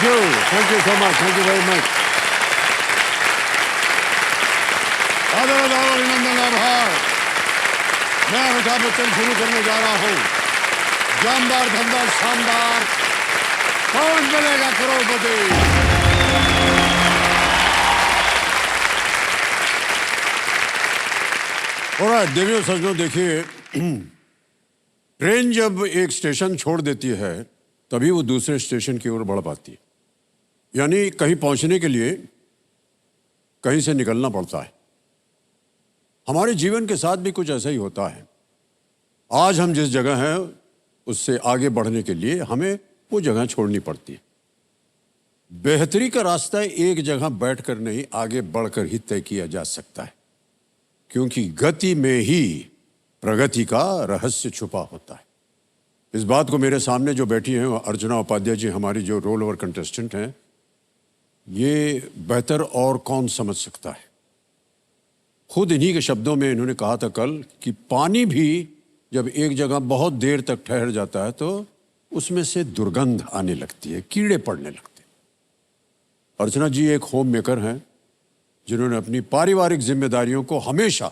Thank you so much, thank you very much. आदर अभिनंदन आभार। मैं अमिताभ बच्चन शुरू करने जा रहा हूँ। जानदार, धनदार, शानदार, कौन बनेगा करोड़पति। और देवियों सज्जनों, देखिए, ट्रेन जब एक स्टेशन छोड़ देती है तभी वो दूसरे स्टेशन की ओर बढ़ पाती है। यानी कहीं पहुंचने के लिए कहीं से निकलना पड़ता है। हमारे जीवन के साथ भी कुछ ऐसा ही होता है। आज हम जिस जगह हैं उससे आगे बढ़ने के लिए हमें वो जगह छोड़नी पड़ती है। बेहतरी का रास्ता एक जगह बैठकर नहीं, आगे बढ़कर ही तय किया जा सकता है, क्योंकि गति में ही प्रगति का रहस्य छुपा होता है। इस बात को मेरे सामने जो बैठी हैं अर्चना उपाध्याय जी, हमारी जो रोल ओवर कंटेस्टेंट हैं, ये बेहतर और कौन समझ सकता है। खुद इन्हीं के शब्दों में इन्होंने कहा था कल कि पानी भी जब एक जगह बहुत देर तक ठहर जाता है तो उसमें से दुर्गंध आने लगती है, कीड़े पड़ने लगते हैं। अर्चना जी एक होम मेकर हैं जिन्होंने अपनी पारिवारिक जिम्मेदारियों को हमेशा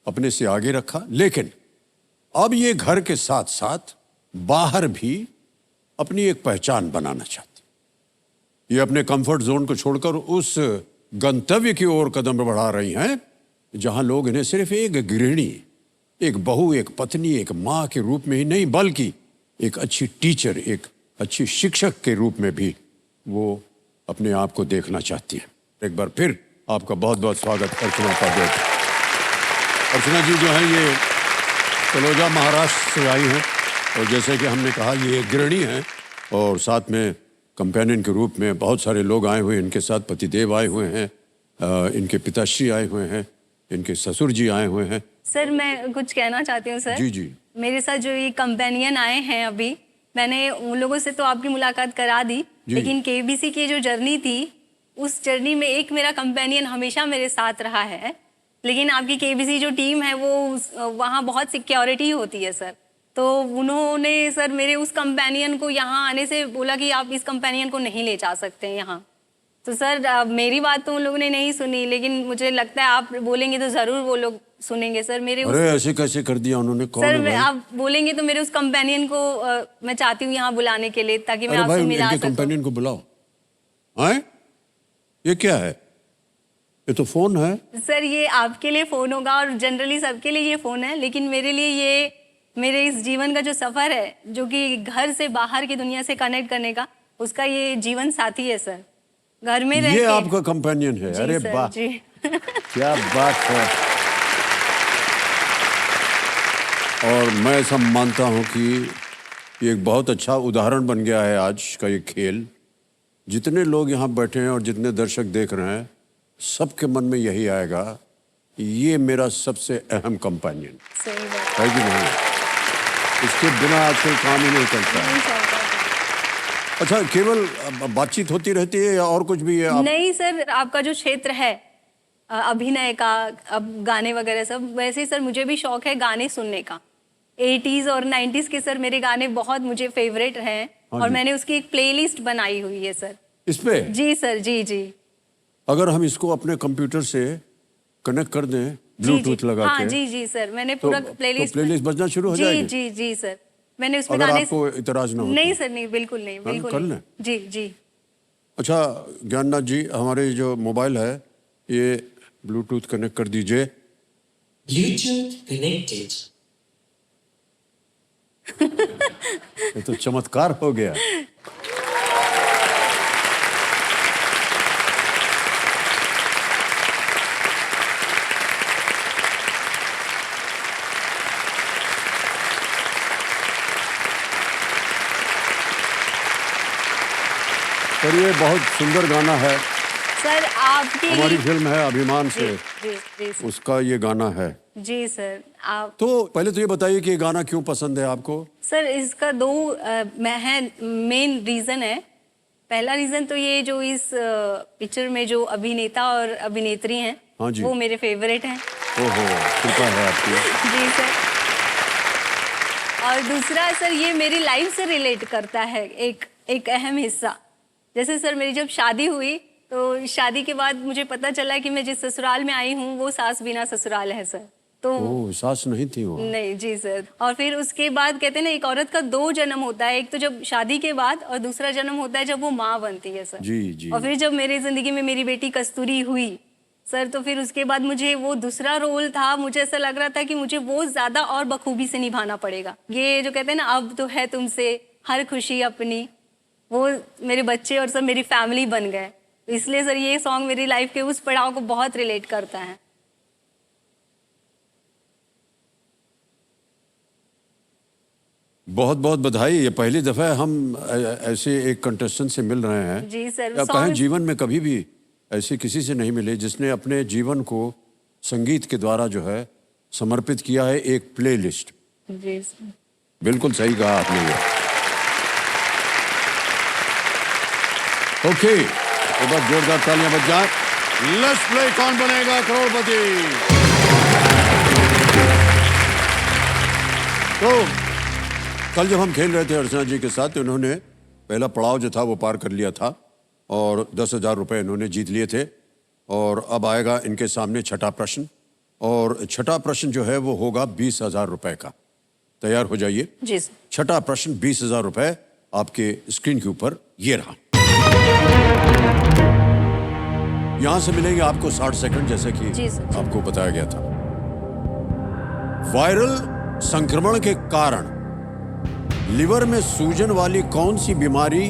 अपने से आगे रखा, लेकिन अब ये घर के साथ साथ बाहर भी अपनी एक पहचान बनाना चाहती। ये अपने कंफर्ट जोन को छोड़कर उस गंतव्य की ओर कदम बढ़ा रही हैं जहां लोग इन्हें सिर्फ एक गृहिणी, एक बहू, एक पत्नी, एक माँ के रूप में ही नहीं, बल्कि एक अच्छी टीचर, एक अच्छी शिक्षक के रूप में भी वो अपने आप को देखना चाहती है। एक बार फिर आपका बहुत बहुत स्वागत अर्चना उपाध्याय। अर्चना जी जो है ये तलोजा महाराष्ट्र से आई हैं और जैसे कि हमने कहा ये एक गृहिणी हैं और साथ में कंपेनियन के रूप में बहुत सारे लोग आए हुए हैं इनके साथ। पतिदेव आए हुए हैं, इनके पिताश्री आए हुए हैं, इनके ससुर जी आए हुए हैं। सर मैं कुछ कहना चाहती हूँ सर। जी जी। मेरे साथ जो ये कंपेनियन आए हैं अभी, मैंने उन लोगों से तो आपकी मुलाकात करा दी, लेकिन केबीसी की जो जर्नी थी उस जर्नी में एक मेरा कंपेनियन हमेशा मेरे साथ रहा है। लेकिन आपकी केबीसी जो टीम है वो वहाँ बहुत सिक्योरिटी होती है सर, तो उन्होंने सर मेरे उस कंपेनियन को यहाँ आने से बोला कि आप इस कंपेनियन को नहीं ले जा सकते यहाँ। तो सर मेरी बात तो उन लोगों ने नहीं सुनी, लेकिन मुझे लगता है आप बोलेंगे तो जरूर वो लोग सुनेंगे सर। मेरे अरे ऐसे कैसे कर दिया उन्होंने? कौन सर है भाई? आप बोलेंगे तो मेरे उस कंपेनियन को मैं चाहती हूँ यहाँ बुलाने के लिए, ताकि मैं आपसे मिला सकूं। कंपेनियन को बुलाओ। हैं? ये क्या है? ये तो फोन है सर। ये आपके लिए फोन होगा और जनरली सबके लिए ये फोन है, लेकिन मेरे लिए ये मेरे इस जीवन का जो सफर है, जो कि घर से बाहर की दुनिया से कनेक्ट करने का, उसका ये जीवन साथी है सर। घर में रह ये के आपका कंपेनियन है? अरे वाह, क्या बात है। और मैं ऐसा मानता हूं कि ये एक बहुत अच्छा उदाहरण बन गया है आज का ये खेल। जितने लोग यहाँ बैठे हैं और जितने दर्शक देख रहे हैं, सबके मन में यही आएगा, ये मेरा सबसे अहम कंपेनियन है कि नहीं? इसके बिना आजकल काम ही नहीं चलता है। अच्छा, केवल बातचीत होती रहती है या और कुछ भी है? नहीं सर, आपका जो क्षेत्र है अभिनय का, अब गाने वगैरह सब, वैसे सर मुझे भी शौक है गाने सुनने का। 80s और 90s के सर मेरे गाने बहुत मुझे फेवरेट हैं। और मैंने उसकी एक प्लेलिस्ट बनाई हुई है सर। इस पे? जी सर, जी जी। अगर हम इसको अपने कंप्यूटर से कनेक्ट कर दें ब्लूटूथ लगा के, जी जी सर, मैंने पूरा प्लेलिस्ट बजना शुरू हो जाएगी? जी जी जी सर, मैंने उसमें अगर गाने। आपको इतराज ना हो? नहीं सर, नहीं, बिल्कुल नहीं, बिल्कुल कर नहीं। लें? जी जी। अच्छा ज्ञाननाथ जी, हमारे जो मोबाइल है ये ब्लूटूथ कनेक्ट कर दीजिए। Bluetooth connected. ये तो चमत्कार हो गया। पर ये बहुत सुंदर गाना है सर। आपकी हमारी फिल्म है अभिमान से, जी जी सर। उसका ये गाना है। जी सर। आप तो पहले तो ये बताइए कि ये गाना क्यों पसंद है आपको? सर इसका दो मेन रीजन है। पहला रीजन तो ये जो इस पिक्चर में जो अभिनेता और अभिनेत्री हैं, हाँ जी, वो मेरे फेवरेट हैं। ओहो, कृपा है आपकी। जी सर। और दूसरा सर, ये मेरी लाइफ से रिलेट करता है, एक अहम हिस्सा। जैसे सर मेरी जब शादी हुई तो शादी के बाद मुझे पता चला कि मैं जिस ससुराल में आई हूँ वो सास बिना ससुराल है सर। तो ओह, सास नहीं थी वो? नहीं जी सर। और फिर उसके बाद कहते हैं ना, एक औरत का 2 जन्म होता है, एक तो जब शादी के बाद और दूसरा जन्म होता है जब वो माँ बनती है सर। जी जी। और फिर जब मेरी जिंदगी में मेरी बेटी कस्तूरी हुई सर, तो फिर उसके बाद मुझे वो दूसरा रोल था, मुझे ऐसा लग रहा था कि मुझे वो ज्यादा और बखूबी से निभाना पड़ेगा। ये जो कहते हैं ना, अब तो है तुमसे हर खुशी अपनी, वो मेरे बच्चे और सब मेरी फैमिली बन गए। तो इसलिए सर ये सॉन्ग मेरी लाइफ के उस पड़ाव को बहुत रिलेट करता है। बहुत बहुत बधाई। ये पहली दफा हम ऐसे एक कंटेस्टेंट से मिल रहे हैं। जी सर। या कहें जीवन में कभी भी ऐसे किसी से नहीं मिले जिसने अपने जीवन को संगीत के द्वारा जो है समर्पित किया है एक प्लेलिस्ट। जी सर। बिल्कुल सही कहा आपने ये। ओके, एक बार जोरदार तालियां बज जाए। लेट्स प्ले कौन बनेगा करोड़पति। तो कल जब हम खेल रहे थे अर्चना जी के साथ, तो इन्होंने पहला पड़ाव जो था वो पार कर लिया था और 10,000 रुपए इन्होंने जीत लिए थे। और अब आएगा इनके सामने छठा प्रश्न, और छठा प्रश्न जो है वो होगा 20,000 रुपए का। तैयार हो जाइए। जी सर। छठा प्रश्न 20,000 रुपए आपके स्क्रीन के ऊपर ये रहा। यहां से मिलेंगे आपको 60 सेकंड, जैसे कि जी सर। आपको बताया गया था। वायरल संक्रमण के कारण लिवर में सूजन वाली कौन सी बीमारी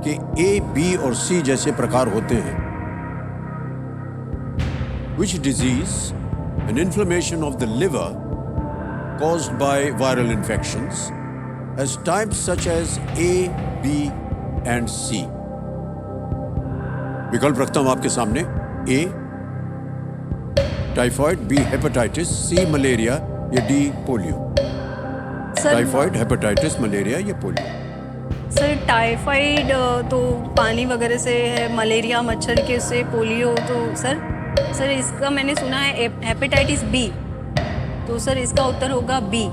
के ए, बी और सी जैसे प्रकार होते हैं? Which disease, an inflammation of the liver caused by viral infections, has types such as A, B and C? विकल्प रखता हूं आपके सामने। A typhoid, B hepatitis, C malaria या D polio. Sir typhoid, hepatitis, malaria या polio. Sir typhoid तो पानी वगैरह से है, मलेरिया मच्छर के से, पोलियो तो सर इसका मैंने सुना है हेपेटाइटिस बी, तो सर इसका उत्तर होगा बी,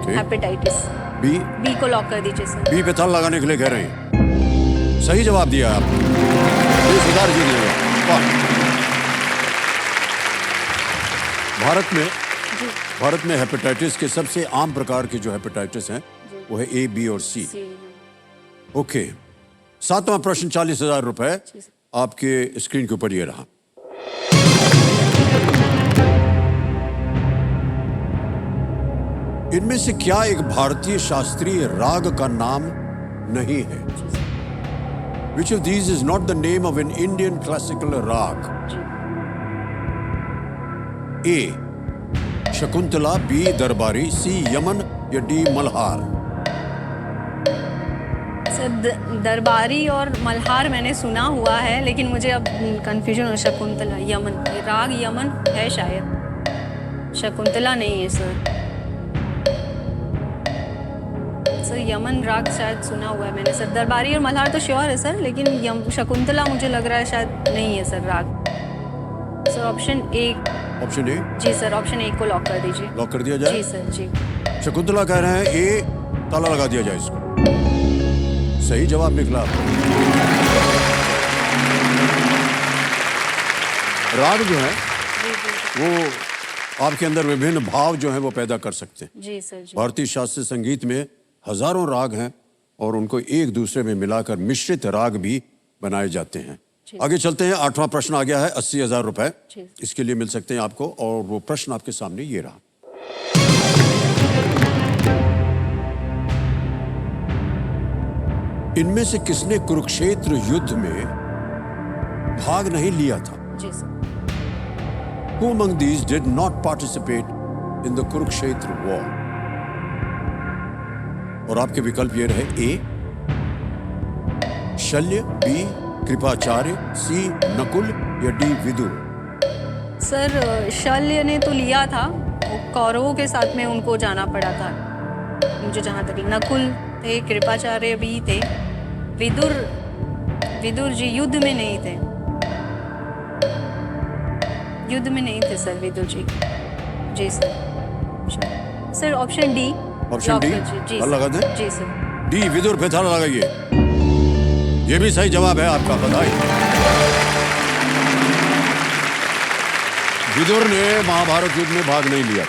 हेपेटाइटिस बी को लॉक कर दीजिए सर। बी पे ताला लगाने के लिए कह रहे हैं। सही जवाब दिया आप। 20,000 जीत गए। भारत में हेपेटाइटिस के सबसे आम प्रकार के जो हेपेटाइटिस हैं वो है ए, बी और सी। ओके, सातवां प्रश्न 40,000 रुपए आपके स्क्रीन के ऊपर ये रहा। इनमें से क्या एक भारतीय शास्त्रीय राग का नाम नहीं है? Which of these is not the name of an Indian classical rag? A. Shakuntala, B Darbari, C Yaman या डी मल्हार। सर दरबारी और मल्हार मैंने सुना हुआ है, लेकिन मुझे अब कंफ्यूजन हो। शकुंतला, यमन, राग यमन है शायद, शकुंतला नहीं है सर। यमन राग शायद सुना हुआ है मैंने सर। दरबारी और मल्हार तो श्योर है सर, लेकिन शकुंतला मुझे लग रहा है शायद नहीं है सर राग। Sir option A. Option A? जी सर, ऑप्शन ए को लॉक कर दीजिए। लॉक कर दिया जाए? जी सर जी। शकुंतला कह रहे हैं ए, ताला लगा दिया जाए इसको। सही जवाब निकला। राग जो है वो आपके अंदर विभिन्न भाव जो हैं वो पैदा कर सकते हैं। जी सर जी। भारतीय शास्त्रीय संगीत में हजारों राग हैं और उनको एक दूसरे में मिलाकर मिश्रित राग भी बनाए जाते हैं। आगे चलते हैं। 8वां प्रश्न आ गया है। 80,000 रुपए इसके लिए मिल सकते हैं आपको, और वो प्रश्न आपके सामने ये रहा। इनमें से किसने कुरुक्षेत्र युद्ध में भाग नहीं लिया था? जी sir. Who among these did not participate in the Kurukshetra war? और आपके विकल्प ये रहे। ए शल्य, बी कृपाचार्य, सी नकुल या डी विदुर। सर शल्य ने तो लिया था, कौरवों के साथ में उनको जाना पड़ा था मुझे जहाँ तक। नकुल थे, कृपाचार्य भी थे, विदुर जी युद्ध में नहीं थे। युद्ध में नहीं थे सर विदुर जी। जी sir. Sir option D. Option D जी लगा दें? जी सर। डी विदुर पे ताला लगाइए। ये भी सही जवाब है आपका, बधाई। विदुर ने महाभारत युद्ध में भाग नहीं लिया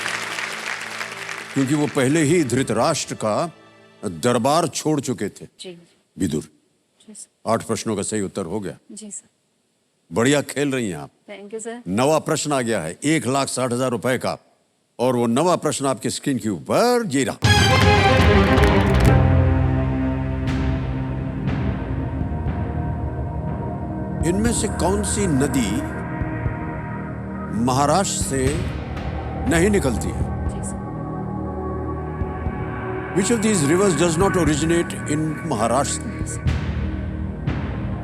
क्योंकि वो पहले ही धृतराष्ट्र का दरबार छोड़ चुके थे। जी विदुर। जी सर। 8 प्रश्नों का सही उत्तर हो गया। जी सर। बढ़िया खेल रही हैं आप। Thank you sir. 9वां प्रश्न आ गया है 1,60,000 रुपए का, और वो 9वां प्रश्न आपके स्क्रीन के ऊपर ये रहा। इनमें से कौन सी नदी महाराष्ट्र से नहीं निकलती है? जी sir. Which of these rivers does not originate in Maharashtra?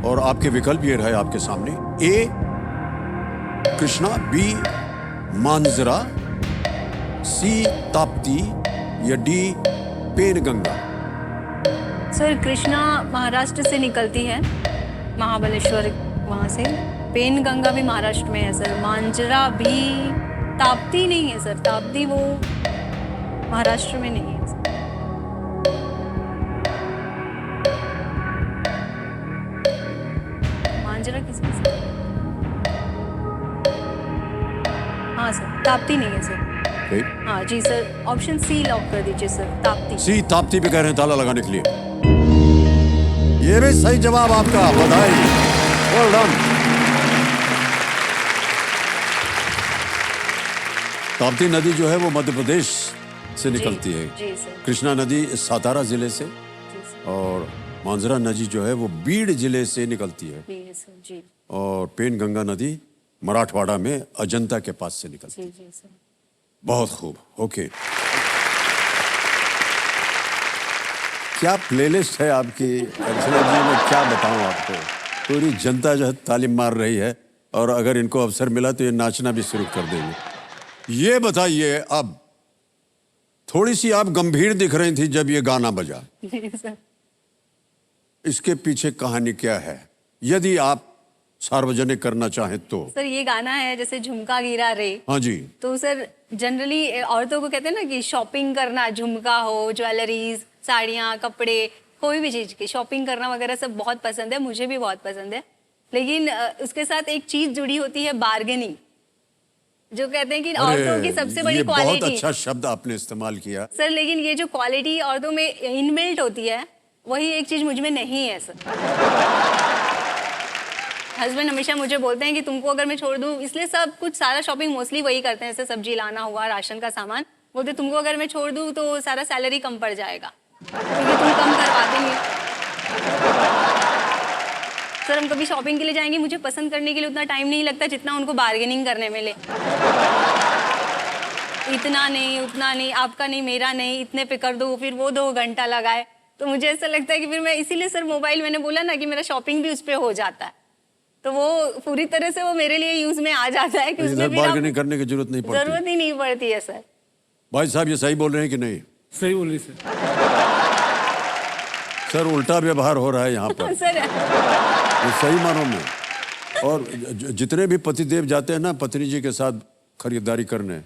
और आपके विकल्प ये रहे आपके सामने। A Krishna, B Manjara, C Tapti या डी पेनगंगा। सर कृष्णा महाराष्ट्र से निकलती है, महाबलेश्वर वहाँ से। पेनगंगा भी महाराष्ट्र में है सर। मांजरा भी, ताप्ती नहीं है सर, ताप्ती वो महाराष्ट्र में नहीं है सर। मांजरा किसमें सर? हाँ सर, ताप्ती नहीं है सर। हाँ जी सर, ऑप्शन सी लॉक कर दीजिए सर, ताप्ती। सी ताप्ती पे कह रहे हैं ताला लगाने के लिए। ये भी सही जवाब आपका, बधाई, वेल डन। ताप्ती नदी जो है वो मध्य प्रदेश से निकलती है। जी सर। कृष्णा नदी सातारा जिले से, जी सर। और मांजरा नदी जो है वो बीड़ जिले से निकलती है, जी सर। जी और पेनगंगा नदी मराठवाड़ा में अजंता के पास से निकलती है। जी जी सर। बहुत खूब, ओके। क्या प्लेलिस्ट है आपकी अर्चना जी, मैं क्या बताऊं आपको। पूरी जनता जो है तालीम मार रही है, और अगर इनको अवसर मिला तो ये नाचना भी शुरू कर देंगे। ये बताइए, अब थोड़ी सी आप गंभीर दिख रही थी जब ये गाना बजा, जी सर। इसके पीछे कहानी क्या है, यदि आप सार्वजनिक करना चाहें तो? सर ये गाना है जैसे झुमका गिरा रे, हाँ जी। तो सर जनरली औरतों को कहते हैं ना कि शॉपिंग करना, झुमका हो, ज्वेलरीज, साड़ियाँ, कपड़े, कोई भी चीज़ की शॉपिंग करना वगैरह सब बहुत पसंद है, मुझे भी बहुत पसंद है। लेकिन उसके साथ एक चीज़ जुड़ी होती है, बार्गेनिंग, जो कहते हैं कि औरतों की सबसे बड़ी क्वालिटी। बहुत अच्छा शब्द आपने इस्तेमाल किया सर। लेकिन ये जो क्वालिटी औरतों में इनबिल्ट होती है, वही एक चीज़ मुझ में नहीं है सर। हस्बैंड हमेशा मुझे बोलते हैं कि तुमको अगर मैं छोड़ दूं, इसलिए सब कुछ सारा शॉपिंग मोस्टली वही करते हैं, जैसे सब्जी लाना हुआ, राशन का सामान, बोलते तुमको अगर मैं छोड़ दूं तो सारा सैलरी कम पड़ जाएगा क्योंकि तुम कम करवाते नहीं। सर हम कभी शॉपिंग के लिए जाएंगे, मुझे पसंद करने के लिए उतना टाइम नहीं लगता जितना उनको बार्गेनिंग करने में ले। इतना नहीं, उतना नहीं, आपका नहीं, मेरा नहीं, इतने पे कर दो, फिर वो 2 घंटा लगाए। तो मुझे ऐसा लगता है कि फिर मैं इसीलिए सर मोबाइल, मैंने बोला ना कि मेरा शॉपिंग भी उस पर हो जाता है, तो वो पूरी तरह से वो मेरे लिए यूज में आ जाता है कि उसमें बार्गेनिंग करने की जरूरत नहीं पड़ती। जरूरत ही नहीं पड़ती है सर। भाई साहब ये सही बोल रहे हैं कि नहीं? सही बोल रही सर। सर उल्टा व्यवहार हो रहा है यहाँ पर सर ये सही मानों में। और जितने भी पतिदेव जाते हैं ना पत्नी जी के साथ खरीदारी करने,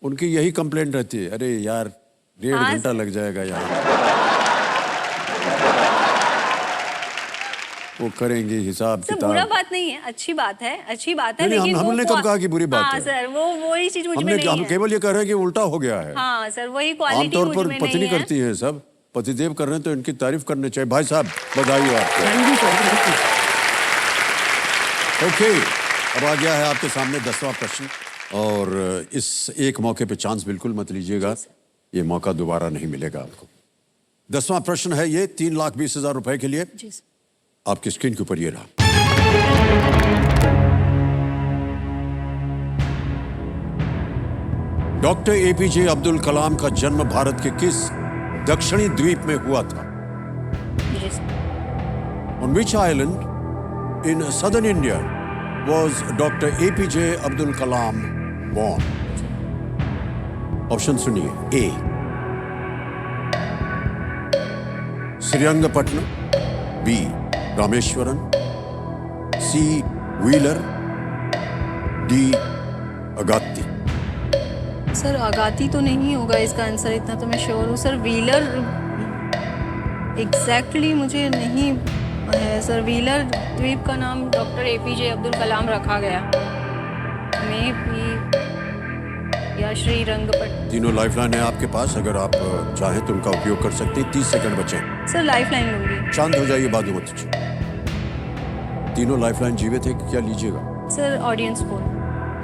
उनकी यही कंप्लेंट रहती है, अरे यार 1.5 घंटा लग जाएगा यहाँ। वो करेंगे हिसाब किताब। बुरा बात नहीं है, अच्छी बात है, अच्छी बात है। नहीं, लेकिन हमने कब कहा कि बुरी बात हाँ है? सर, वही चीज मुझ में नहीं हम है। केवल ये कह रहे हैं कि उल्टा हो गया है। हाँ सर, वही क्वालिटी आमतौर मुझ पर में पत्नी नहीं है। करती है, सब पतिदेव कर रहे हैं तो इनकी तारीफ करनी चाहिए। भाई साहब बधाई हो आपको। Thank you sir. ओके, अब आ गया है आपके सामने 10वां प्रश्न, और इस एक मौके पे चांस बिल्कुल मत लीजिएगा, ये मौका दोबारा नहीं मिलेगा आपको। 10वां प्रश्न है ये 3,20,000 रुपए के लिए। जी सर। आपकी स्क्रीन के ऊपर ये रहा। डॉक्टर एपीजे अब्दुल कलाम का जन्म भारत के किस दक्षिणी द्वीप में हुआ था? जी sir. On which island in southern India was Dr. APJ Abdul Kalam born? Option सुनिए। ए श्रीरंगपट्टनम, बी रामेश्वरम, सी wheeler, D Agatti. Sir Agatti तो नहीं होगा इसका आंसर, इतना तो मैं श्योर हूँ सर। व्हीलर एग्जैक्टली मुझे नहीं है सर, व्हीलर द्वीप का नाम डॉक्टर एपीजे अब्दुल कलाम रखा गया। मे भी या श्रीरंगपट्टनम। तीनों लाइफलाइन है आपके पास, अगर आप चाहें तो उनका उपयोग कर सकते हैं। 30 सेकंड बचे। सर लाइफलाइन लूंगी। शांत हो जाइए, बात मत कीजिए। तीनों लाइफलाइन जीवित है कि क्या लीजिएगा? Sir audience poll.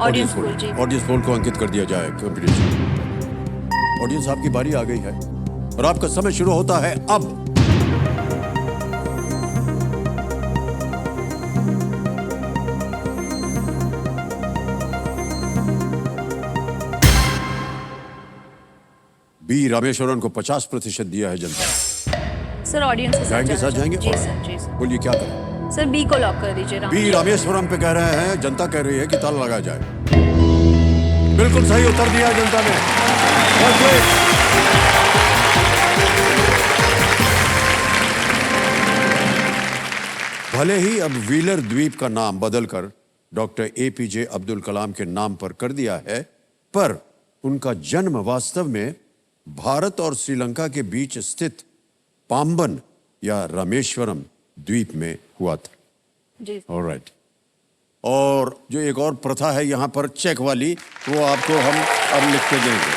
Audience poll जी। ऑडियंस पोल को अंकित कर दिया जाए कंपटीशन। ऑडियंस आपकी बारी आ गई है और आपका समय शुरू होता है अब। बी रामेश्वरन को 50% दिया है जनता। सर ऑडियंस के साथ जाएंगे, साथ जाएंगे? जी सर, जी सर। बोलिए क्या करें? सर बी को लॉक कर दीजिए। बी रामेश्वरम पे कह रहे हैं, जनता कह रही है कि ताला लगा जाए। बिल्कुल सही उत्तर दिया जनता ने। भले ही अब व्हीलर द्वीप का नाम बदलकर डॉक्टर एपीजे अब्दुल कलाम के नाम पर कर दिया है, पर उनका जन्म वास्तव में भारत और श्रीलंका के बीच स्थित पाम्बन या रामेश्वरम द्वीप में हुआ था। जी। ऑलराइट। और जो एक और प्रथा है यहाँ पर चेक वाली, वो आपको हम अब लिख के देंगे।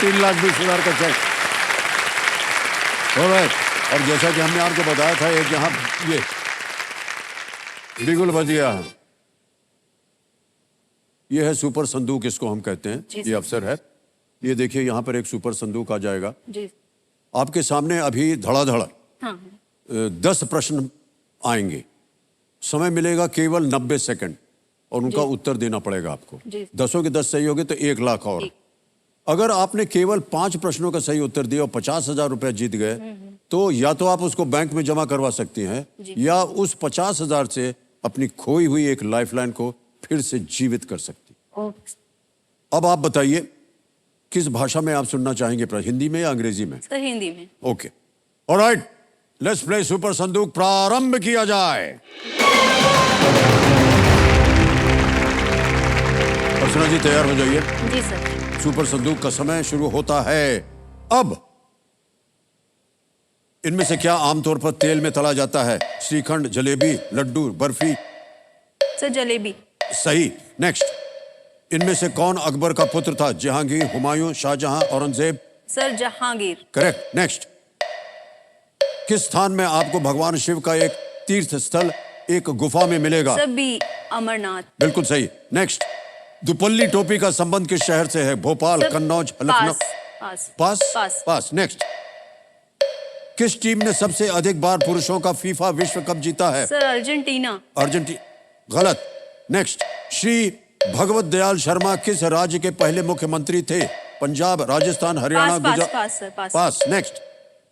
3,20,000 का चेक। ऑलराइट। और जैसा कि हमने आपको बताया था, एक यहाँ ये बिल्कुल बच गया। ये है सुपर संदूक, इसको हम कहते हैं। ये अवसर है। ये देखिए, यहाँ पर एक सुपर संदूक आ जाएगा जी। आपके सामने। अभी धड़ाधड़ हाँ। 10 प्रश्न आएंगे। समय मिलेगा केवल 90 सेकंड और उनका उत्तर देना पड़ेगा आपको। 10 के 10 सही हो गए तो 1 लाख और। अगर आपने केवल 5 प्रश्नों का सही उत्तर दिया और 50,000 रुपए जीत गए, तो या तो आप उसको बैंक में जमा करवा सकती हैं, या उस 50,000 से अपनी खोई हुई एक लाइफलाइन को फिर से जीवित कर सकती। अब आप बताइए, किस भाषा में आप सुनना चाहेंगे? हिंदी में या अंग्रेजी में? सर हिंदी में। Okay, alright, let's play super संदूक। प्रारंभ किया जाए। अर्चना जी तैयार हो जाइए। जी सर। सुपर संदूक का समय शुरू होता है अब। इनमें से क्या आमतौर पर तेल में तला जाता है? श्रीखंड, जलेबी, लड्डू, बर्फी। सर जलेबी। सही। नेक्स्ट। इनमें से कौन अकबर का पुत्र था? Jahangir, Humayun, Shah Jahan, Aurangzeb? Sir Jahangir. Correct. Next. किस स्थान में आपको भगवान शिव का एक तीर्थ स्थल एक गुफा में मिलेगा? Sir B Amarnath. बिल्कुल सही। नेक्स्ट। दुपल्ली टोपी का संबंध किस शहर से है? भोपाल, कन्नौज, लखनऊ? पास। पास। पास। पास। नेक्स्ट। किस टीम ने सबसे अधिक बार पुरुषों का फीफा विश्व कप जीता है? Sir Argentina. अर्जेंटीना। गलत। नेक्स्ट। श्री भगवत दयाल शर्मा किस राज्य के पहले मुख्यमंत्री थे? पंजाब, राजस्थान, हरियाणा, गुजरात? पास सर, पास। पास। नेक्स्ट।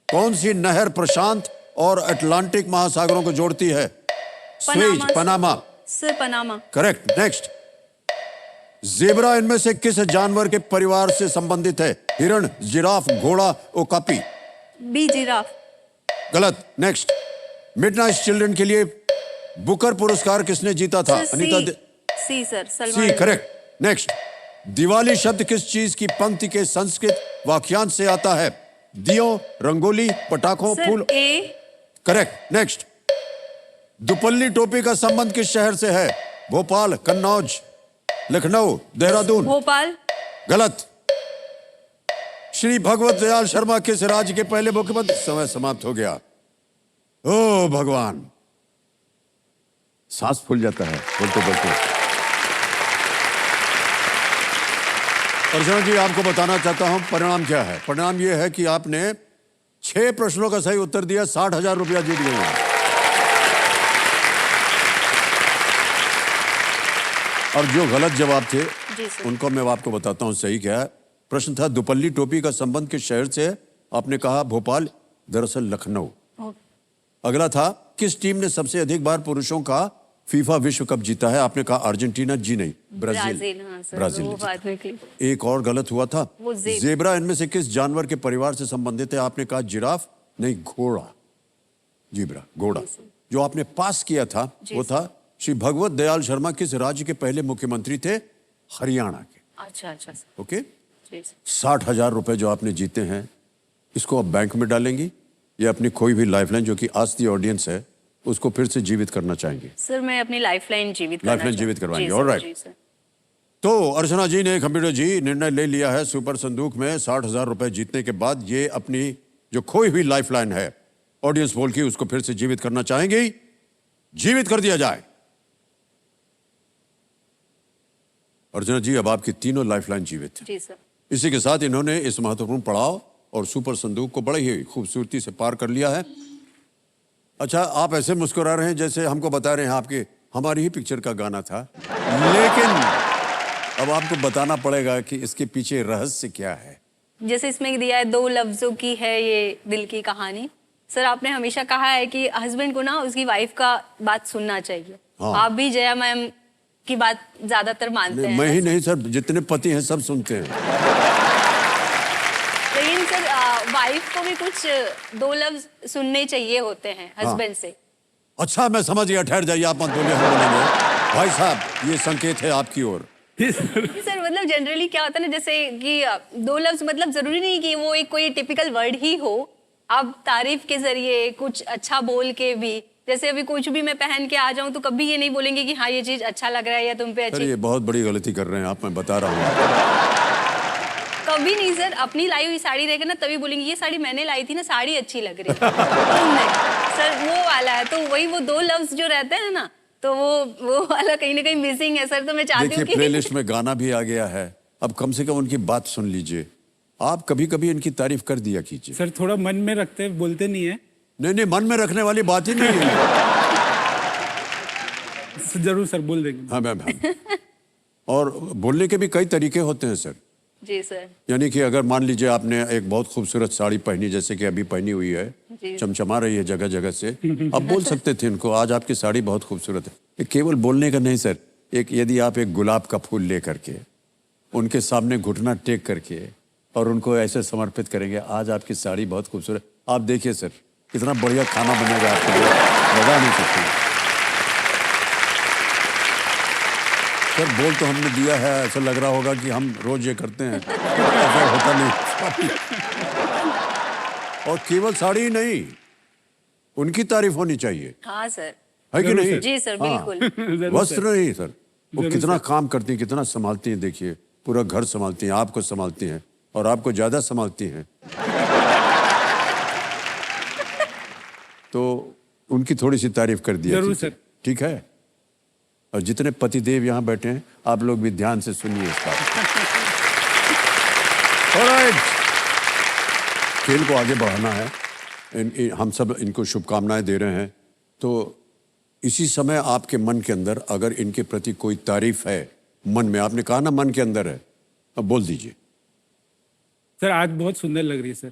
कौन सी नहर प्रशांत और अटलांटिक महासागरों को जोड़ती है? Suez, Panama? Sir Panama. Correct. Next. Zebra इनमें से किस जानवर के परिवार से संबंधित है? हिरण, जिराफ, घोड़ा, ओकापी? B giraffe. गलत। नेक्स्ट। मिडनाइट चिल्ड्रन के लिए बुकर पुरस्कार किसने जीता था? Anita C sir, C. Salman. Correct. Next. Diwali शब्द किस चीज की पंक्ति के संस्कृत वाक्यांश से आता है? दियों, रंगोली, पटाखों, फूल? ए। करेक्ट। नेक्स्ट। दुपल्ली टोपी का संबंध किस शहर से है? भोपाल, कन्नौज, लखनऊ, देहरादून? भोपाल। गलत। श्री भगवत दयाल शर्मा किस राज्य के पहले मुख्यमंत्री? समय समाप्त हो गया। ओ भगवान, सांस फूल जाता है बोलते बोलते। अर्चना जी, आपको बताना चाहता हूं परिणाम क्या है। परिणाम यह है कि आपने 6 प्रश्नों का सही उत्तर दिया, 60,000 रुपया जीत गए हैं। और जो गलत जवाब थे उनको मैं आपको बताता हूं सही क्या है। प्रश्न था दुपल्ली टोपी का संबंध किस शहर से है? आपने कहा भोपाल, दरअसल लखनऊ। अगला था किस टीम ने सबसे अधिक बार पुरुषों का फीफा विश्व कप जीता है? आपने कहा अर्जेंटीना। जी नहीं, ब्राजील। हाँ सर, ब्राजील वो बाद में क्लिक। एक और गलत हुआ था। जेब्रा इनमें से किस जानवर के परिवार से संबंधित है? आपने कहा जिराफ। नहीं, घोड़ा। जीब्रा, घोड़ा। जो आपने पास किया था वो था श्री भगवत दयाल शर्मा किस राज्य के पहले मुख्यमंत्री थे? हरियाणा के। अच्छा अच्छा। ओके। 60,000 रुपए जो आपने जीते हैं, इसको आप बैंक में डालेंगी या अपनी खोई हुई लाइफलाइन जो कि आज दी ऑडियंस है उसको फिर से जीवित करना चाहेंगे? सर मैं अपनी लाइफलाइन जीवित करना लाइफलाइन जीवित चाहती हूँ। करवाएंगे, जी सर, ऑलराइट। जी सर। तो अर्चना जी ने, कंप्यूटर जी, निर्णय ले लिया है सुपर संदूक में 60,000 रुपए जीतने के बाद ये अपनी जो खोई हुई लाइफलाइन है ऑडियंस बोल की उसको फिर से जीवित करना चाहेंगी। जीवित कर दिया जाए। अर्चना जी, अब आपकी तीनों लाइफलाइन जीवित है। जी सर। इसी के साथ इन्होंने इस महत्वपूर्ण पड़ाव और सुपर संदूक को बड़े ही खूबसूरती से पार कर लिया है। अच्छा, आप ऐसे मुस्कुरा रहे हैं जैसे हमको बता रहे हैं आपके हमारी ही पिक्चर का गाना था, लेकिन अब आपको बताना पड़ेगा कि इसके पीछे रहस्य क्या है। जैसे इसमें दिया है 2 लफ्जों की है ये दिल की कहानी। सर आपने हमेशा कहा है कि हस्बैंड को ना उसकी वाइफ का बात सुनना चाहिए। हाँ। आप भी जया मैम की बात ज्यादातर मानते हैं। मैं ही नहीं सर, जितने पति हैं सब सुनते हैं। लेकिन सर वाइफ को भी कुछ 2 लफ्ज सुनने चाहिए होते हैं हस्बैंड से। अच्छा, मैं समझ गया, ठहर जाइए, आप मत बोलिए, हम बोलेंगे। भाई साहब, ये संकेत है आपकी ओर। सर मतलब जनरली क्या होता है ना, जैसे कि 2 लफ्ज मतलब जरूरी नहीं कि वो एक कोई टिपिकल वर्ड ही हो। आप तारीफ के जरिए कुछ अच्छा बोल के भी, जैसे अभी कुछ भी मैं पहन के आ जाऊं तो कभी ये नहीं बोलेंगे कि हाँ ये चीज अच्छा लग रहा है या तुम पे सर अच्छी। ये बहुत बड़ी गलती कर रहे हैं आप, मैं बता रहा हूँ। कभी नहीं सर, अपनी लाई हुई साड़ी देकर ना तभी बोलेंगे ये साड़ी मैंने लाई थी ना, साड़ी अच्छी लग रही है। नहीं सर, वो वाला है तो वही वो 2 लफ्ज जो रहते हैं ना, तो वो वाला कहीं ना कहीं मिसिंग है सर। तो मैं चाहती हूँ देखिए, कि प्लेलिस्ट में गाना भी आ गया है, अब कम से कम उनकी बात सुन लीजिए। आप कभी कभी इनकी तारीफ कर दिया कीजिए। सर थोड़ा मन में रखते हैं, बोलते नहीं है। नहीं, मन में रखने वाली बात ही नहीं है। जरूर सर, बोल देंगे। हाँ मैम, और बोलने के भी कई तरीके होते हैं सर। जी सर। यानी कि अगर मान लीजिए आपने एक बहुत खूबसूरत साड़ी पहनी, जैसे कि अभी पहनी हुई है, जी। चमचमा रही है जगह जगह से, अब बोल सकते थे इनको आज आपकी साड़ी बहुत खूबसूरत है। ये केवल बोलने का नहीं सर, एक यदि आप एक गुलाब का फूल ले करके उनके सामने घुटना टेक करके और उनको ऐसे समर्पित करेंगे, आज आपकी साड़ी बहुत खूबसूरत, आप देखिए सर कितना बढ़िया खाना बनेगा आपके लिए, बता नहीं सकते। सर बोल तो हमने दिया है, ऐसा लग रहा होगा कि हम रोज ये करते हैं, ऐसा होता नहीं। और केवल साड़ी ही नहीं, उनकी तारीफ होनी चाहिए, हाँ सर। है कि नहीं? जी सर, हाँ। बिल्कुल। वस्त्र नहीं सर, वो कितना काम करती हैं, कितना संभालती हैं। देखिए, पूरा घर संभालती हैं, आपको संभालती हैं और आपको ज्यादा संभालती हैं। तो उनकी थोड़ी सी तारीफ कर दिया जरूर कीजिए, सर। ठीक है? और जितने पतिदेव यहाँ बैठे हैं, आप लोग भी ध्यान से सुनिए इस बात को। ऑलराइट, खेल को आगे बढ़ाना है, हम सब इनको शुभकामनाएं दे रहे हैं। तो इसी समय आपके मन के अंदर अगर इनके प्रति कोई तारीफ है, मन में, आपने कहा ना मन के अंदर है, अब बोल दीजिए। सर आज बहुत सुंदर लग रही है सर,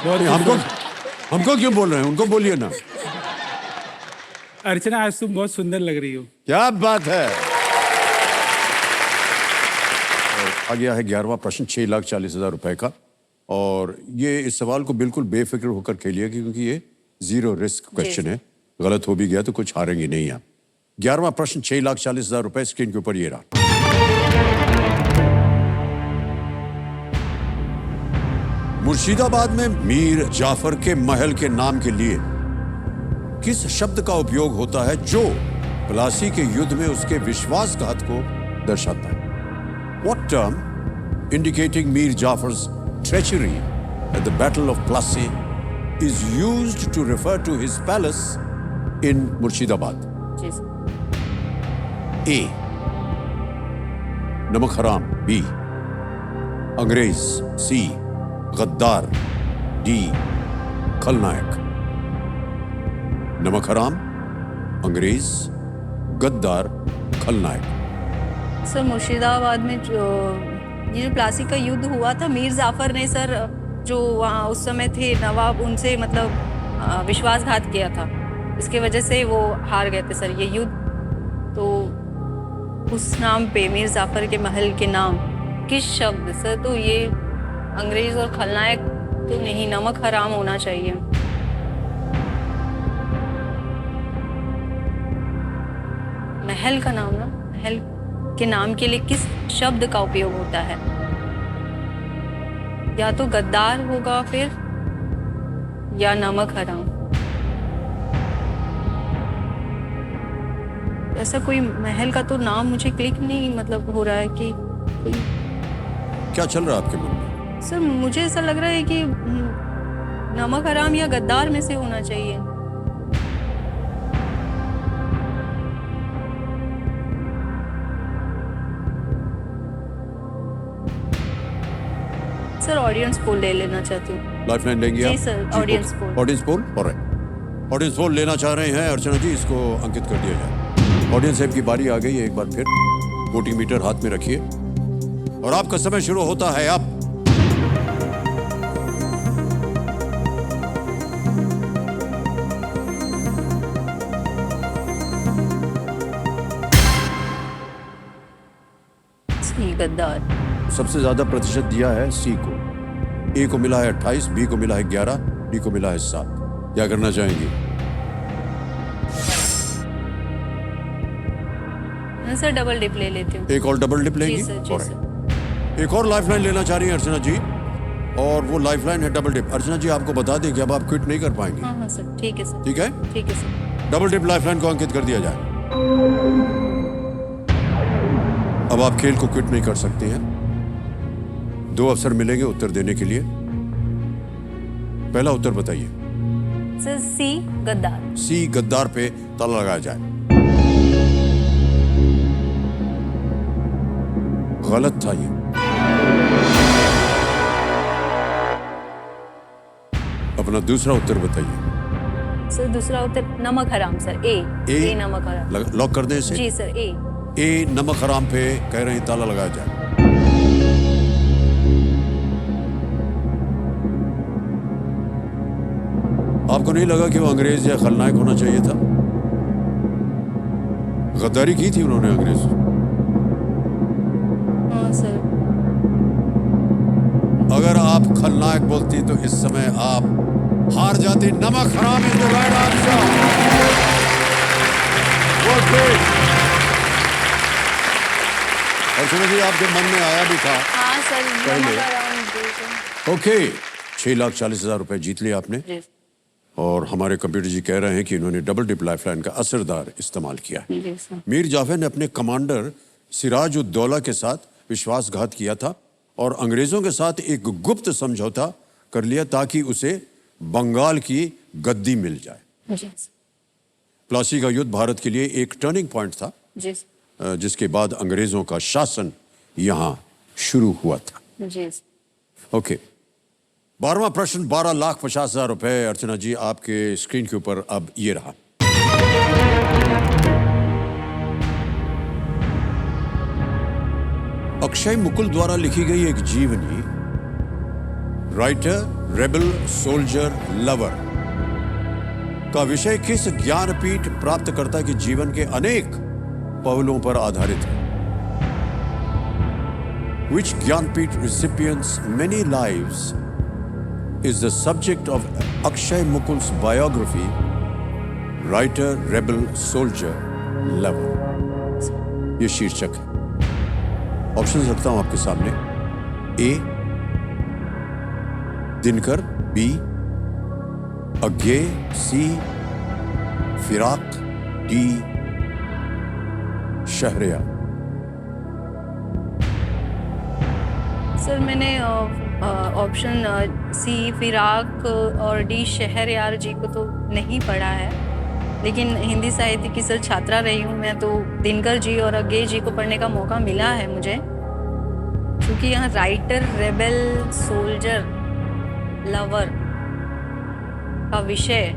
बहुत। हमको क्यों बोल रहे हैं, उनको बोलिए ना। अर्चना आज तुम बहुत सुंदर लग रही हो। क्या बात है। और आ गया है 11वां प्रश्न, 6,40,000 रुपए का, और ये इस सवाल को बिल्कुल बेफिक्र होकर खेलिए क्योंकि ये 0 रिस्क क्वेश्चन है, गलत हो भी गया तो कुछ हारेंगे नहीं आप। 11वां प्रश्न, 6,40,000 रुपए, स्क्रीन के ऊपर ये रहा। मुर्शिदाबाद में मीर जाफर के महल के नाम के लिए किस शब्द का उपयोग होता है जो प्लासी के युद्ध में उसके विश्वासघात को दर्शाता है? What term indicating Mir Jafar's treachery at the Battle of Plassey is used to refer to his palace in Murshidabad? जी सर। A. नमक हराम, B. अंग्रेज, C. गद्दार, D. खलनायक। नमक हराम, अंग्रेज, गद्दार, खलनायक। सर मुर्शिदाबाद में ये जो प्लासी का युद्ध हुआ था, मीर जाफर ने सर जो वहाँ उस समय थे नवाब, उनसे मतलब विश्वासघात किया था, इसके वजह से वो हार गए थे सर ये युद्ध। तो उस नाम पे, मीर जाफर के महल के नाम, किस शब्द सर? तो ये अंग्रेज और खलनायक तो नहीं, नमक हराम होना चाहिए। महल का नाम ना, महल के नाम के लिए किस शब्द का उपयोग होता है? या तो गद्दार होगा, फिर या नमक हराम। ऐसा कोई महल का तो नाम मुझे क्लिक नहीं मतलब हो रहा है कि कोई। क्या चल रहा है आपके मन में? सर मुझे ऐसा लग रहा है कि नमक हराम या गद्दार में से होना चाहिए। सर ऑडियंस पोल ले लेना चाहती हूँ। लाइफलाइन लेंगे आप? जी sir, audience poll. Audience poll, alright. Audience poll लेना चाह रहे हैं अर्चना जी, इसको अंकित कर दिया जाए। ऑडियंस साहब की बारी आ गई है, एक बार फिर वोटिंग मीटर हाथ में रखिए और आपका समय शुरू होता है अब। सी गद्दार। सबसे ज्यादा प्रतिशत दिया है सी को। ए को मिला है 28, बी को मिला है 11, डी को मिला है 7। क्या करना चाहेंगे? सर डबल डिप ले लेती हूँ। एक और डबल डिप लेंगी? जी सर, जी Alright. सर। एक और लाइफलाइन लेना चाह रही है अर्चना जी और वो लाइफलाइन है डबल डिप। अर्चना जी आपको बता दें कि अब आप क्विट नहीं कर पाएंगे। हाँ हाँ सर, ठीक है सर। ठीक है, ठीक है सर। डबल डिप लाइफलाइन को अंकित कर दिया जाए। अब आप खेल को क्विट नहीं कर सकते हैं। 2 अवसर मिलेंगे उत्तर देने के लिए। पहला उत्तर बताइए। सर सी गद्दार। सी गद्दार पे ताला लगाया जाए। गलत था ये। अपना दूसरा उत्तर बताइए। सर दूसरा उत्तर नमक हराम सर, ए नमक हराम। लॉक कर दें इसे? जी सर, ए नमक हराम पे कह रहे हैं ताला लगाया जाए। आपको नहीं लगा कि वो अंग्रेज या खलनायक होना चाहिए था? गद्दारी की थी उन्होंने अंग्रेज। हाँ सर। अगर आप खलनायक बोलती तो इस समय आप हार जाती। नमक हराम इज द राइट आंसर। और सुनो जी, आपके मन में आया भी था। हाँ सर, पहले। नमक हराम बिल्कुल। ओके, 6,40,000 रुपए जीत लिए आपने। जी और हमारे कंप्यूटर जी कह रहे हैं कि इन्होंने डबल डिप लाइफलाइन का असरदार इस्तेमाल किया है। जी सर। मीर जाफर ने अपने कमांडर सिराज उद दौला के साथ विश्वासघात किया था और अंग्रेजों के साथ एक गुप्त समझौता कर लिया ताकि उसे बंगाल की गद्दी मिल जाए। जी सर। प्लासी का युद्ध भारत के लिए एक टर्निंग पॉइंट था, जी सर। जिसके बाद अंग्रेजों का शासन यहाँ शुरू हुआ था। जी सर। ओके, 12वां प्रश्न 12,50,000 रुपए। अर्चना जी आपके स्क्रीन के ऊपर अब ये रहा। अक्षय मुकुल द्वारा लिखी गई एक जीवनी, राइटर, रेबल, सोल्जर, लवर का विषय किस ज्ञानपीठ प्राप्तकर्ता के जीवन के अनेक पहलुओं पर आधारित है? Which Jnanpith recipients many lives is the subject of Akshay Mukul's biography, Writer, Rebel, Soldier, Lover? ये शीर्षक है। ऑप्शन रखता हूं आपके सामने। ए दिनकर, बी अज्ञे, सी फिराक, डी शहरयार। सर मैंने ऑप्शन सी फिराक और डी शहरयार जी को तो नहीं पढ़ा है, लेकिन हिंदी साहित्य की सर छात्रा रही हूँ मैं, तो दिनकर जी और अज्ञे जी को पढ़ने का मौका मिला है मुझे, क्योंकि यहाँ राइटर, रेबल, सोल्जर, लवर का विषय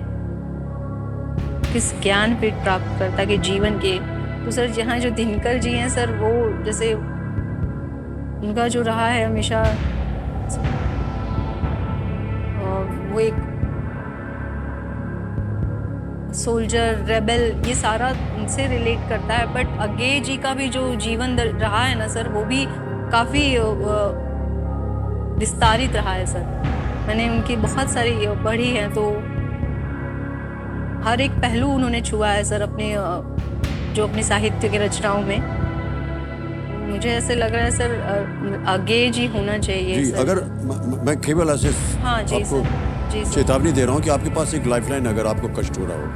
किस ज्ञानपीठ प्राप्तकर्ता के जीवन के, तो सर यहाँ जो दिनकर जी हैं सर, वो जैसे उनका जो रहा है हमेशा वो एक सोल्जर, रेबल, ये सारा उनसे रिलेट करता है। बट अज्ञे जी का भी जो जीवन रहा है ना सर, वो भी काफ़ी विस्तारित रहा है सर। मैंने उनकी बहुत सारी पढ़ी है, तो हर एक पहलू उन्होंने छुआ है सर अपने जो अपनी साहित्य की रचनाओं में। मुझे ऐसे लग रहा है सर अज्ञे जी होना चाहिए जी, सर। अगर मैं केवल ऐसे हाँ जी आपको जी सर। चेतावनी दे रहा हूं कि आपके पास एक लाइफलाइन, अगर आपको कष्ट हो रहा हो,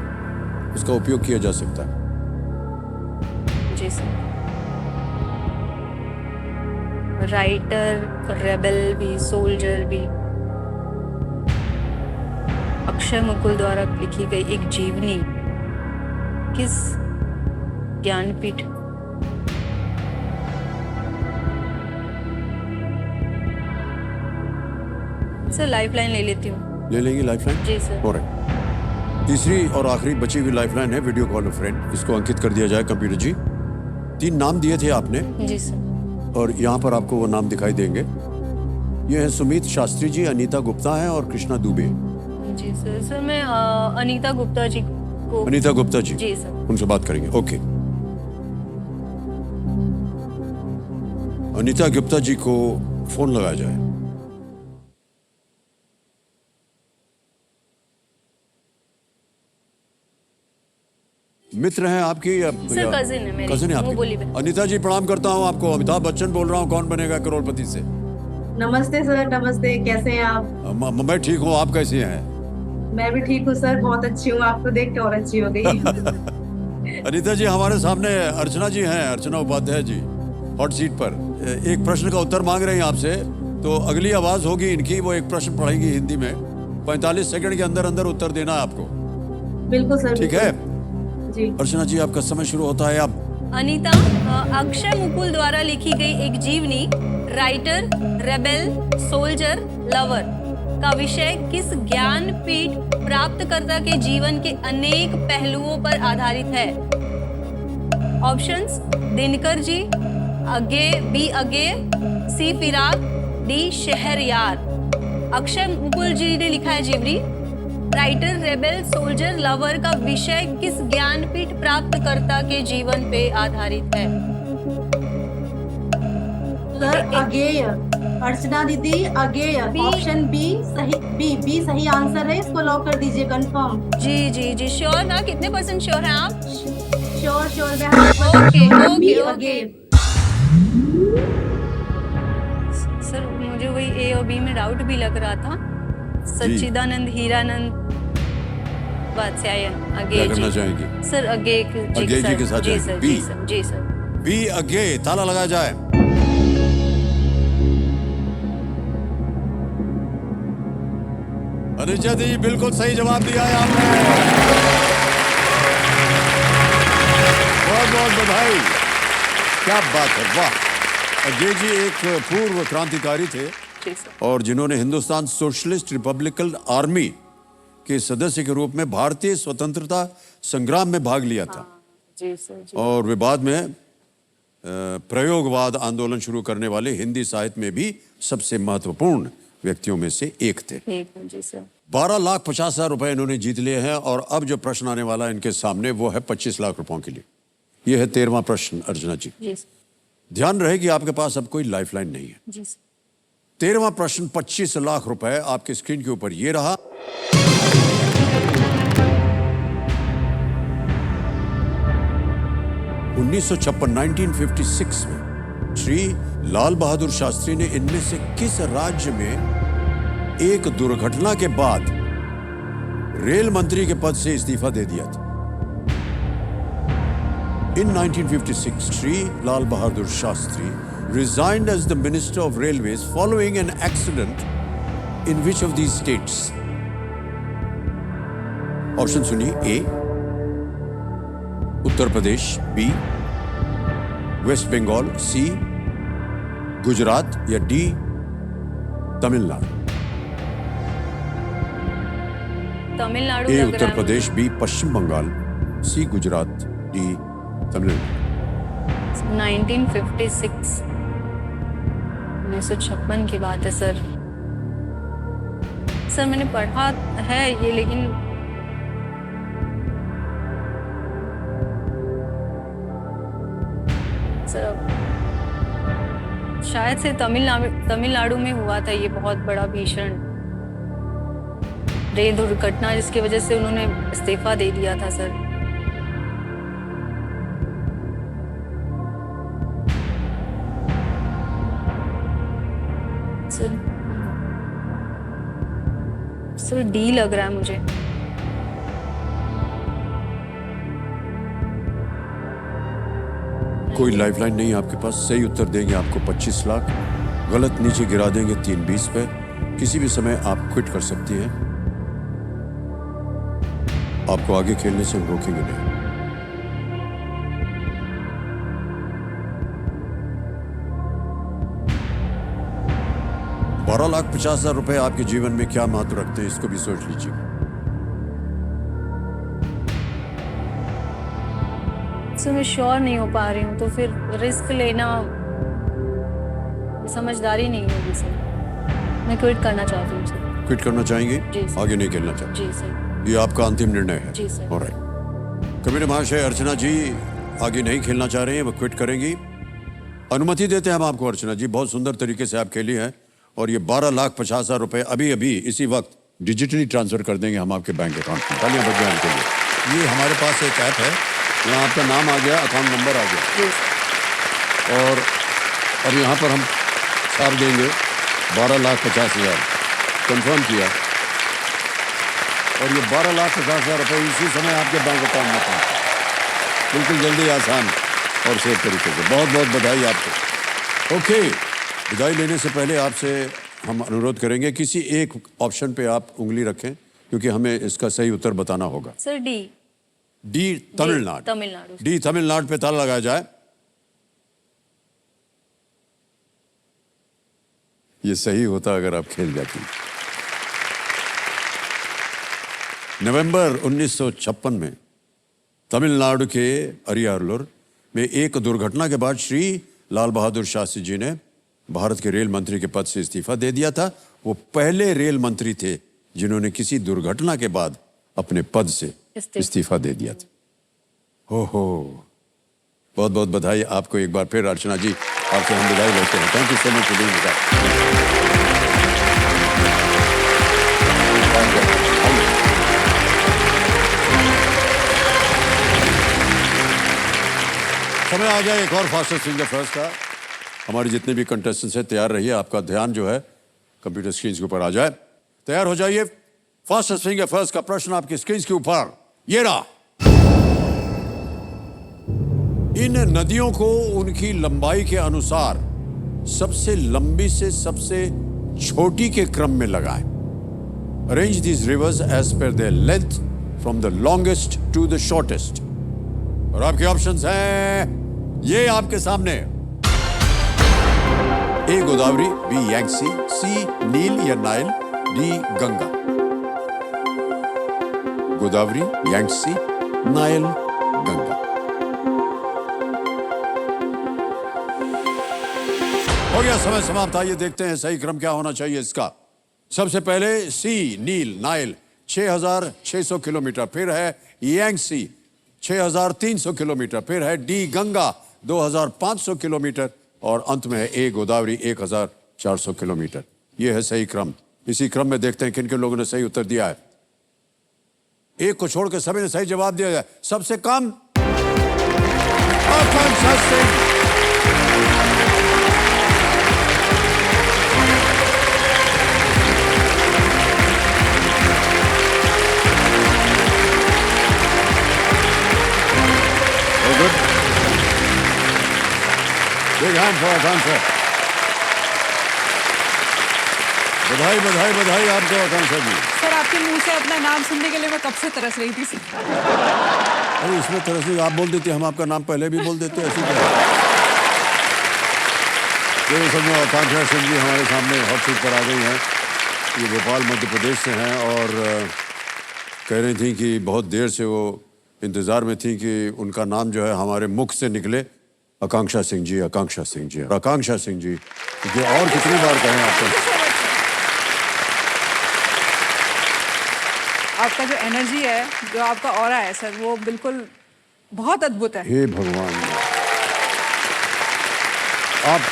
उसका उपयोग किया जा सकता है। जी सर। राइटर, रेबल भी, सोल्जर भी। अक्षय मुकुल द्वारा लिखी गई एक जीवनी किस ज्ञानपीठ? सर लाइफलाइन ले लेती हूँ। ले लेंगे लाइफलाइन? जी सर। हो रहा। तीसरी और आखिरी बची हुई लाइफलाइन है वीडियो कॉल फ्रेंड। इसको अंकित कर दिया जाए कंप्यूटर जी। 3 नाम दिए थे आपने जी सर। और यहाँ पर आपको वो नाम दिखाई देंगे। ये है सुमित शास्त्री जी, अनीता गुप्ता है और कृष्णा दुबे। जी सर। सर मैं अनीता गुप्ता जी को। अनीता गुप्ता जी, जी सर। उनसे बात करेंगे। ओके, अनीता गुप्ता जी को फोन लगाया जाए। मित्र हैं आपकी या सर cousin है मेरी, कजिन है वो बोली आपकी? बहन। अनीता जी प्रणाम करता हूँ आपको। अमिताभ बच्चन बोल रहा हूँ, कौन बनेगा करोड़पति से। नमस्ते सर, नमस्ते। कैसे हैं आप? मैं ठीक हूँ, आप कैसे हैं? मैं भी ठीक हूँ सर, बहुत अच्छी हूँ। आपको देख के और अच्छी हो गई। अनीता जी हमारे सामने अर्चना जी हैं, अर्चना उपाध्याय जी, हॉट सीट पर। एक प्रश्न का उत्तर मांग रहे हैं आपसे, तो अगली आवाज होगी इनकी, वो एक प्रश्न पढ़ेगी हिंदी में। 45 सेकंड के अंदर अंदर उत्तर देना है आपको। बिल्कुल सर। ठीक है जी। अर्चना जी, आपका समय शुरू होता है अब। अनीता, अक्षय मुकुल द्वारा लिखी गई एक जीवनी राइटर, रेबेल, सोल्जर, लवर का विषय किस ज्ञानपीठ प्राप्तकर्ता के जीवन के अनेक पहलुओं पर आधारित है? ऑप्शंस: दिनकर जी, बी अगे, सी फिराक, डी शहरयार। अक्षय मुकुल जी ने लिखा है जीवनी राइटर, रेबेल, सोल्जर, लवर का विषय किस ज्ञानपीठ प्राप्तकर्ता के जीवन पे आधारित है? सर अगेय, अर्चना दीदी अगेय। ऑप्शन बी सही, बी सही आंसर है। इसको लॉक कर दीजिए, कंफर्म। जी जी जी, श्योर ना? कितने % श्योर हैं आप? Sure sure. Okay okay okay. अगेय। सर मुझे वही ए और बी में डाउट भी लग रहा था। सच्चिदानंद हीरानंद वात्स्यायन अगे क्या करना जी। चाहेंगी? सर अगे जी के साथ जी जाएंगे। Sir B. जी सर जी सर। बी अगे, ताला लगाया जाए। अनिजा जी बिल्कुल सही जवाब दिया है आपने। बहुत बहुत बधाई, क्या बात है, वाह। अगे जी एक पूर्व क्रांतिकारी थे जी सर। और जिन्होंने हिंदुस्तान सोशलिस्ट रिपब्लिकन आर्मी के सदस्य के रूप में भारतीय स्वतंत्रता संग्राम में भाग लिया था। जी सर जी। और वे बाद में प्रयोगवाद आंदोलन शुरू करने वाले हिंदी साहित्य में भी सबसे महत्वपूर्ण व्यक्तियों में से एक थे। ठीक है जी सर। 12,50,000 रुपए इन्होंने जीत लिए हैं और अब जो प्रश्न आने वाला है इनके सामने वो है 25 लाख रुपयों के लिए। यह है 13वां प्रश्न अर्चना जी। जी सर ध्यान रहे कि आपके पास अब कोई लाइफलाइन नहीं है। जी सर। 13वां प्रश्न 25 लाख रुपए आपके स्क्रीन के ऊपर ये रहा। (1956) 1956 में श्री लाल बहादुर शास्त्री ने इनमें से किस राज्य में एक दुर्घटना के बाद रेल मंत्री के पद से इस्तीफा दे दिया था? In 1956, Sri Lal Bahadur Shastri resigned as the Minister of Railways following an accident in which of these states? Option सुनिए। ए उत्तर प्रदेश, बी वेस्ट बंगाल, सी गुजरात या डी तमिलनाडु। तमिलनाडु ए लग उत्तर रहा है प्रदेश, बी पश्चिम बंगाल, सी गुजरात, डी तमिलनाडु। 1956 1956 की बात है सर। सर मैंने पढ़ा है ये, लेकिन सर शायद से तमिलनाडु में हुआ था ये बहुत बड़ा भीषण रेल दुर्घटना, जिसकी वजह से उन्होंने इस्तीफा दे दिया था सर। सर सर डी लग रहा है मुझे। कोई लाइफलाइन नहीं आपके पास। सही उत्तर देंगे आपको 25 लाख, गलत नीचे गिरा देंगे 3-20 पे। किसी भी समय आप क्विट कर सकती हैं। आपको आगे खेलने से हम रोकेंगे नहीं। ₹12,50,000 आपके जीवन में क्या महत्व रखते हैं, इसको भी सोच लीजिए। सर मैं श्योर नहीं हो पा रही हूँ, तो फिर रिस्क लेना समझदारी नहीं होगी सर। मैं क्विट करना चाहती हूँ सर। क्विट करना चाहेंगे? जी सर। आगे नहीं खेलना चाहते? जी सर। ये आपका अंतिम निर्णय है? जी सर। ऑलराइट। कबीर महाशय, अर्चना जी आगे नहीं खेलना चाह रही हैं, वो क्विट करेंगी। अनुमति देते हैं हम आपको अर्चना जी। बहुत सुंदर तरीके से आप खेली हैं और ये ₹12,50,000 अभी अभी इसी वक्त डिजिटली ट्रांसफर कर देंगे हम आपके बैंक अकाउंट में। तालियां बजाने के लिए। ये हमारे पास एक ऐप है, यहाँ आपका नाम आ गया, अकाउंट नंबर आ गया, जी सर। और अब यहाँ पर हम छाप देंगे 12,50,000 कंफर्म किया, और ये ₹12,50,000 इसी समय आपके बैंक अकाउंट में पहुँचे। बिल्कुल जल्दी, आसान और सेफ तरीके से। बहुत बहुत बधाई आपको। ओके, विदाई लेने से पहले आपसे हम अनुरोध करेंगे किसी एक ऑप्शन पे आप उंगली रखें, क्योंकि हमें इसका सही उत्तर बताना होगा। Sir D. D Tamil Nadu. Tamil Nadu. D Tamil Nadu पे ताला लगाया जाए। ये सही होता अगर आप खेल जाती। नवंबर 1956 में तमिलनाडु के अरियालूर में एक दुर्घटना के बाद श्री लाल बहादुर शास्त्री जी ने भारत के रेल मंत्री के पद से इस्तीफा दे दिया था। वो पहले रेल मंत्री थे जिन्होंने किसी दुर्घटना के बाद अपने पद से इस्तीफा दे दिया था। हो, बहुत बहुत बधाई आपको एक बार फिर अर्चना जी। आपसे हम विदाई लेते हैं। Thank you so much for being with us. समय आ गया एक और फास्टेस्ट फिंगर फर्स्ट का। हमारे जितने भी कंटेस्टेंट्स हैं, तैयार रहिए। आपका ध्यान जो है कंप्यूटर स्क्रीन के ऊपर आ जाए। तैयार हो जाइए। फास्टेस्ट फिंगर फर्स्ट का प्रश्न आपकी स्क्रीन के ऊपर ये रहा। इन नदियों को उनकी लंबाई के अनुसार सबसे लंबी से सबसे छोटी के क्रम में लगाएं। Arrange these rivers as per their length from the longest to the shortest. और आपके ऑप्शंस हैं ये आपके सामने। A Godavari, B Yangtze, C नील या Nile, D Ganga. Godavari, Yangtze, Nile, Ganga. हो गया समय समाप्त। आइए देखते हैं सही क्रम क्या होना चाहिए इसका। सबसे पहले सी नील नाइल 6,600 किलोमीटर, फिर है यांगसी 6,300 किलोमीटर, फिर है डी गंगा 2,500 किलोमीटर, और अंत में है ए गोदावरी 1,400 किलोमीटर। यह है सही क्रम। इसी क्रम में देखते हैं किन किन लोगों ने सही उत्तर दिया है। एक को छोड़कर सभी ने सही जवाब दिया है। सबसे कम Akanksha Singh. Big hand for आकांक्षा। बधाई बधाई बधाई आपको आकांक्षा जी। सर आपके मुंह से अपना नाम सुनने के लिए मैं कब से तरस रही थी। अरे इसमें तरस नहीं, आप बोल देते, हम आपका नाम पहले भी बोल देते, ऐसी क्या। ये समझो आकांक्षा सिंह जी हमारे सामने हॉट सीट पर आ गई हैं। ये भोपाल मध्य प्रदेश से हैं और कह रही थी कि बहुत देर से वो इंतजार में थी कि उनका नाम जो है हमारे मुख से निकले। आकांक्षा सिंह जी, आकांक्षा सिंह जी, आकांक्षा सिंह जी। ये और कितनी बार कहें आपको। आपका जो एनर्जी है, जो आपका ऑरा है सर, वो बिल्कुल बहुत अद्भुत है। हे भगवान। आप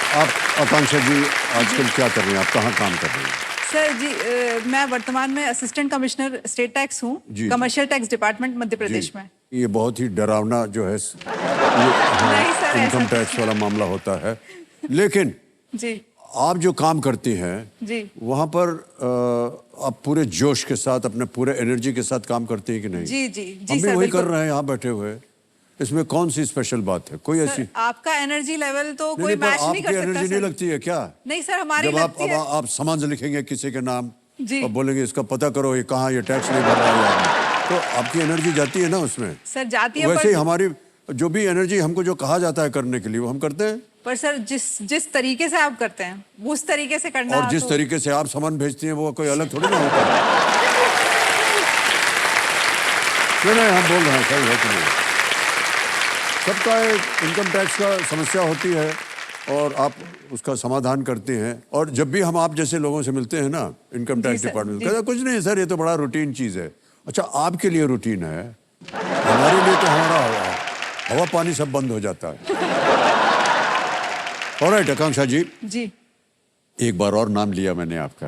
आकांक्षा जी आजकल क्या कर रही हैं? आप कहाँ काम कर रही हैं? सर जी मैं वर्तमान में असिस्टेंट कमिश्नर स्टेट टैक्स हूँ, commercial tax department Madhya Pradesh में। ये बहुत ही डरावना जो है नहीं सर, इनकम टैक्स वाला मामला होता है। लेकिन जी आप जो काम करती हैं जी वहाँ पर आप पूरे जोश के साथ अपने पूरे एनर्जी के साथ काम करते हैं कि नहीं? जी जी जी हम भी सर, वही कर बिल्कुल। रहे हैं यहाँ बैठे हुए। इसमें कौन सी स्पेशल बात है? कोई ऐसी सर, आपका एनर्जी लेवल तो नहीं, कोई पर मैच नहीं आपकी कर सकता एनर्जी नहीं सर। लगती है क्या? नहीं सर, हमारी जब आप लगती है। आप सामान लिखेंगे किसी के नाम जी। और बोलेंगे इसका पता करो ये कहाँ, ये टैक्स नहीं भर रहा है आदमी, तो आपकी एनर्जी जाती है ना उसमें। सर जाती है, वैसे ही पर हमारी जो भी एनर्जी हमको जो कहा जाता है करने के लिए वो हम करते हैं। पर सर जिस तरीके से आप करते हैं उस तरीके से करना और जिस तो... तरीके से आप सामान भेजती हैं वो कोई अलग थोड़ी ना होता है। नहीं, हम बोल रहे हैं सही है कि नहीं। सबका एक इनकम टैक्स का समस्या होती है और आप उसका समाधान करते हैं। और जब भी हम आप जैसे लोगों से मिलते हैं ना इनकम टैक्स सर, डिपार्टमेंट, जी। कहते कुछ नहीं सर ये तो बड़ा रूटीन चीज़ है। अच्छा, आपके लिए रूटीन है, हमारे लिए तो हमारा हवा पानी सब बंद हो जाता है। ऑलराइट आकांक्षा जी, जी एक बार और नाम लिया मैंने आपका।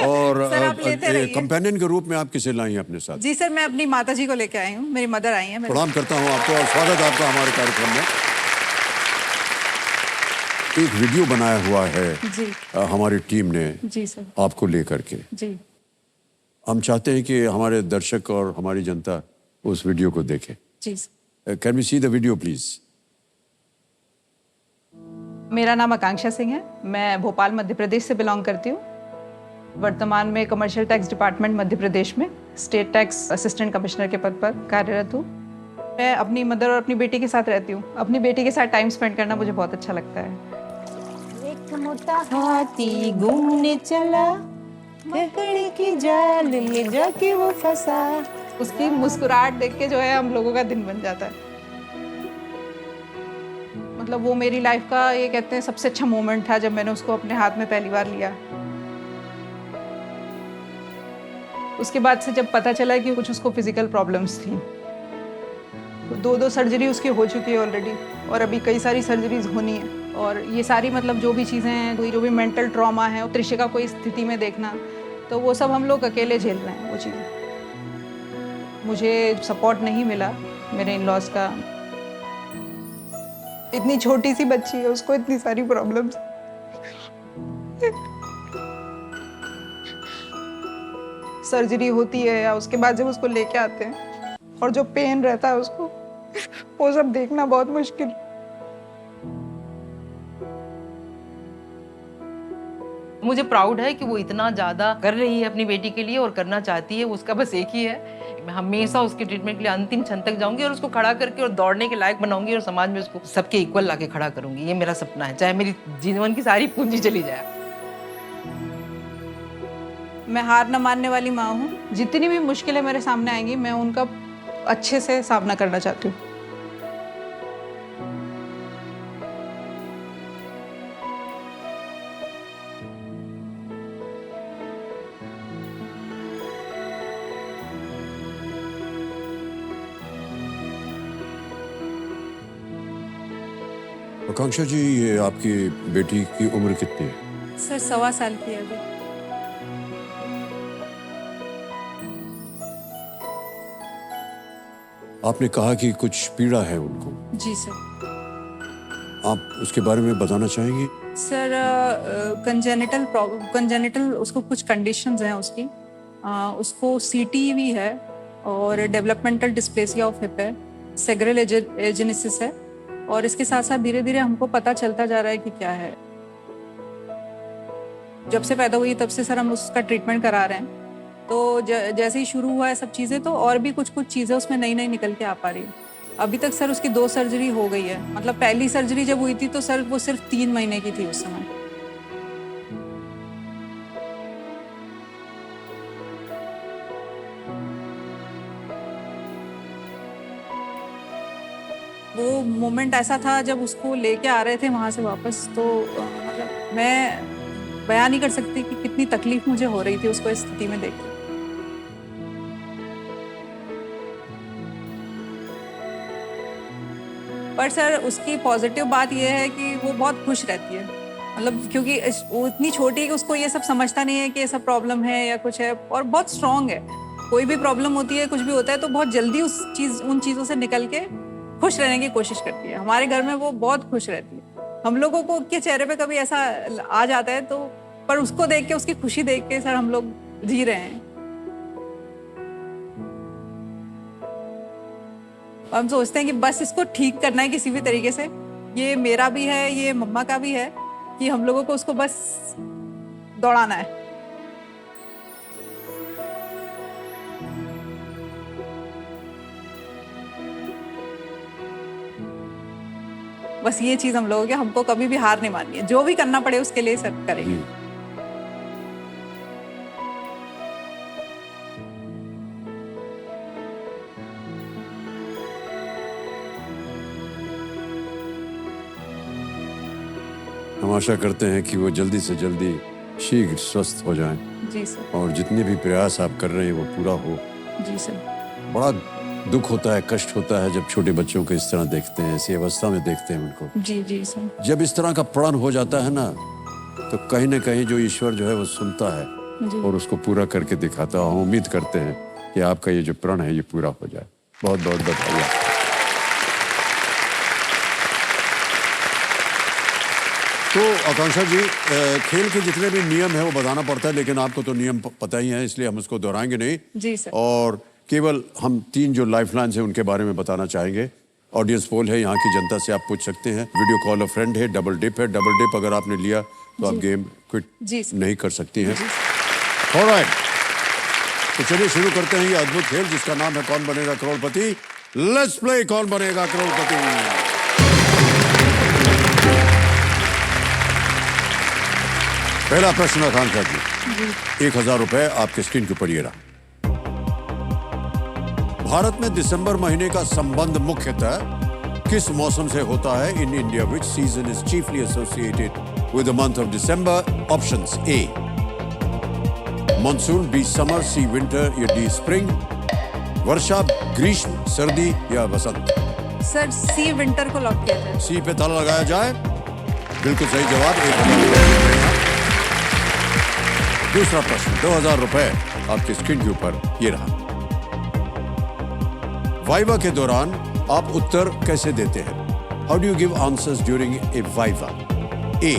और सर, आप लेते रहिए। कंपेनियन के रूप में आप किसे लाई हैं अपने साथ? जी सर, मैं अपनी माता जी को लेके आई हूँ, मेरी मदर आई हैं मेरे। प्रणाम करता हूं आपको और स्वागत आपका हमारे कार्यक्रम में। एक वीडियो बनाया हुआ है जी हमारी टीम ने जी सर आपको लेकर के। जी हम चाहते हैं कि हमारे दर्शक और हमारी जनता उस वीडियो को देखे। जी sir. Can we see the video please? मेरा नाम आकांक्षा सिंह है, मैं भोपाल मध्य प्रदेश से बिलोंग करती हूँ। वर्तमान में commercial tax department Madhya Pradesh में स्टेट टैक्स असिस्टेंट कमिश्नर के पद पर कार्यरत हूँ। मैं अपनी मदर और अपनी बेटी के साथ रहती हूँ। अपनी बेटी के साथ टाइम स्पेंड करना मुझे बहुत अच्छा लगता है। एक मोटा हाथी घूमने चला, लकड़ी की जाल ले जाके वो फंसा। उसकी मुस्कुराहट देख के जो है हम लोगों का दिन बन जाता है। मतलब वो मेरी लाइफ का ये कहते हैं सबसे अच्छा मोमेंट था जब मैंने उसको अपने हाथ में पहली बार लिया। उसके बाद से जब पता चला कि कुछ उसको फिजिकल प्रॉब्लम्स थी, तो 2 सर्जरी उसकी हो चुकी है ऑलरेडी और अभी कई सारी सर्जरीज होनी है। और ये सारी मतलब जो भी चीज़ें हैं, कोई जो भी मेंटल ट्रॉमा है, त्रिशिका कोई स्थिति में देखना, तो वो सब हम लोग अकेले झेल रहे हैं वो चीज़ें। मुझे सपोर्ट नहीं मिला मेरे इन लॉज का। इतनी छोटी सी बच्ची है, उसको इतनी सारी प्रॉब्लम्स। सर्जरी होती है या उसके बाद जब उसको लेके आते हैं और जो पेन रहता है उसको, वो सब देखना बहुत मुश्किल। मुझे प्राउड है कि वो इतना ज़्यादा कर रही है अपनी बेटी के लिए और करना चाहती है। उसका बस एक ही है, मैं हमेशा उसके ट्रीटमेंट के लिए अंतिम क्षण तक जाऊंगी और उसको खड़ा करके और दौड़ने के लायक बनाऊंगी और समाज में उसको सबके इक्वल लाके खड़ा करूंगी। ये मेरा सपना है, चाहे मेरी जीवन की सारी पूंजी चली जाए। मैं हार न मानने वाली माँ हूँ। जितनी भी मुश्किलें मेरे सामने आएंगी, मैं उनका अच्छे से सामना करना चाहती हूँ। आकांक्षा जी, ये आपकी बेटी की उम्र कितनी है? सर 1.25 साल की है अभी। आपने कहा कि कुछ पीड़ा है उनको, जी सर। आप उसके बारे में बताना चाहेंगी? सर कंजेनिटल उसको कुछ कंडीशंस हैं उसकी। उसको CTE है और डेवलपमेंटल डिस्प्लेसिया ऑफ हिप है, सेग्रल एजेनेसिस है और इसके साथ साथ धीरे धीरे हमको पता चलता जा रहा है कि क्या है। जब से पैदा हुई तब से सर हम उसका ट्रीटमेंट करा रहे हैं। तो जैसे ही शुरू हुआ है सब चीज़ें, तो और भी कुछ चीज़ें उसमें नई नई निकल के आ पा रही है। अभी तक सर उसकी 2 सर्जरी हो गई है। मतलब पहली सर्जरी जब हुई थी तो सर वो सिर्फ 3 महीने की थी उस समय। वो मोमेंट ऐसा था जब उसको लेके आ रहे थे वहाँ से वापस, तो मतलब मैं बयान नहीं कर सकती कि कितनी तकलीफ मुझे हो रही थी उसको इस स्थिति में देख के। पर सर उसकी पॉजिटिव बात यह है कि वो बहुत खुश रहती है। मतलब क्योंकि वो इतनी छोटी है कि उसको ये सब समझता नहीं है कि ये सब प्रॉब्लम है या कुछ है, और बहुत स्ट्रांग है। कोई भी प्रॉब्लम होती है, कुछ भी होता है, तो बहुत जल्दी उन चीज़ों से निकल के खुश रहने की कोशिश करती है। हमारे घर में वो बहुत खुश रहती है। हम लोगों को के चेहरे पे कभी ऐसा आ जाता है तो, पर उसको देख के, उसकी खुशी देख के सर हम लोग जी रहे हैं। हम सोचते हैं कि बस इसको ठीक करना है किसी भी तरीके से। ये मेरा भी है, ये मम्मा का भी है, कि हम लोगों को उसको बस दौड़ाना है। बस ये चीज हम लोगों के, हमको कभी भी हार नहीं माननी है, जो भी करना पड़े उसके लिए सब करेंगे। हम आशा करते हैं कि वो जल्दी से जल्दी शीघ्र स्वस्थ हो जाएं जी सर। और जितने भी प्रयास आप कर रहे हैं वो पूरा हो। जी सर। बड़ा दुख होता है, कष्ट होता है जब छोटे बच्चों को इस तरह देखते हैं, ऐसी अवस्था में देखते हैं उनको। जी जी सर। जब इस तरह का प्रण हो जाता है ना, तो कहीं ना कहीं जो ईश्वर जो है वो सुनता है और उसको पूरा करके दिखाता है। हम उम्मीद करते हैं कि आपका ये जो प्रण है ये पूरा हो जाए। बहुत बहुत बधाई। तो आकांक्षा जी, खेल के जितने भी नियम है वो बताना पड़ता है, लेकिन आपको तो नियम पता ही है, इसलिए हम उसको दोहराएंगे नहीं। जी सर। और केवल हम 3 जो लाइफलाइंस हैं उनके बारे में बताना चाहेंगे। ऑडियंस पोल है, यहाँ की जनता से आप पूछ सकते हैं। वीडियो कॉल अ फ्रेंड है, डबल डिप है। डबल डिप अगर आपने लिया तो आप गेम क्विट नहीं कर सकती हैं। ऑलराइट, तो चलिए शुरू करते हैं ये अद्भुत खेल जिसका नाम है कौन बनेगा करोड़पति। लेट्स प्ले कौन बनेगा करोड़पति। पहला प्रश्न आकांक्षा जी, 1000 रुपए आपके स्क्रीन के ऊपर ये रहा। भारत में दिसंबर महीने का संबंध मुख्यतः किस मौसम से होता है? In India which season is chiefly associated with the month of December? Options A monsoon, B summer, C winter या डी स्प्रिंग। वर्षा, ग्रीष्म, सर्दी या वसंत। सर सी विंटर को लॉक किया जाए। सी पे ताला लगाया जाए। बिल्कुल सही जवाब। 1000 रुपए। दूसरा प्रश्न, 2000 रुपए आपकी स्क्रीन के ऊपर ये रहा। वाइवा के दौरान आप उत्तर कैसे देते हैं? How do you give answers during a viva? A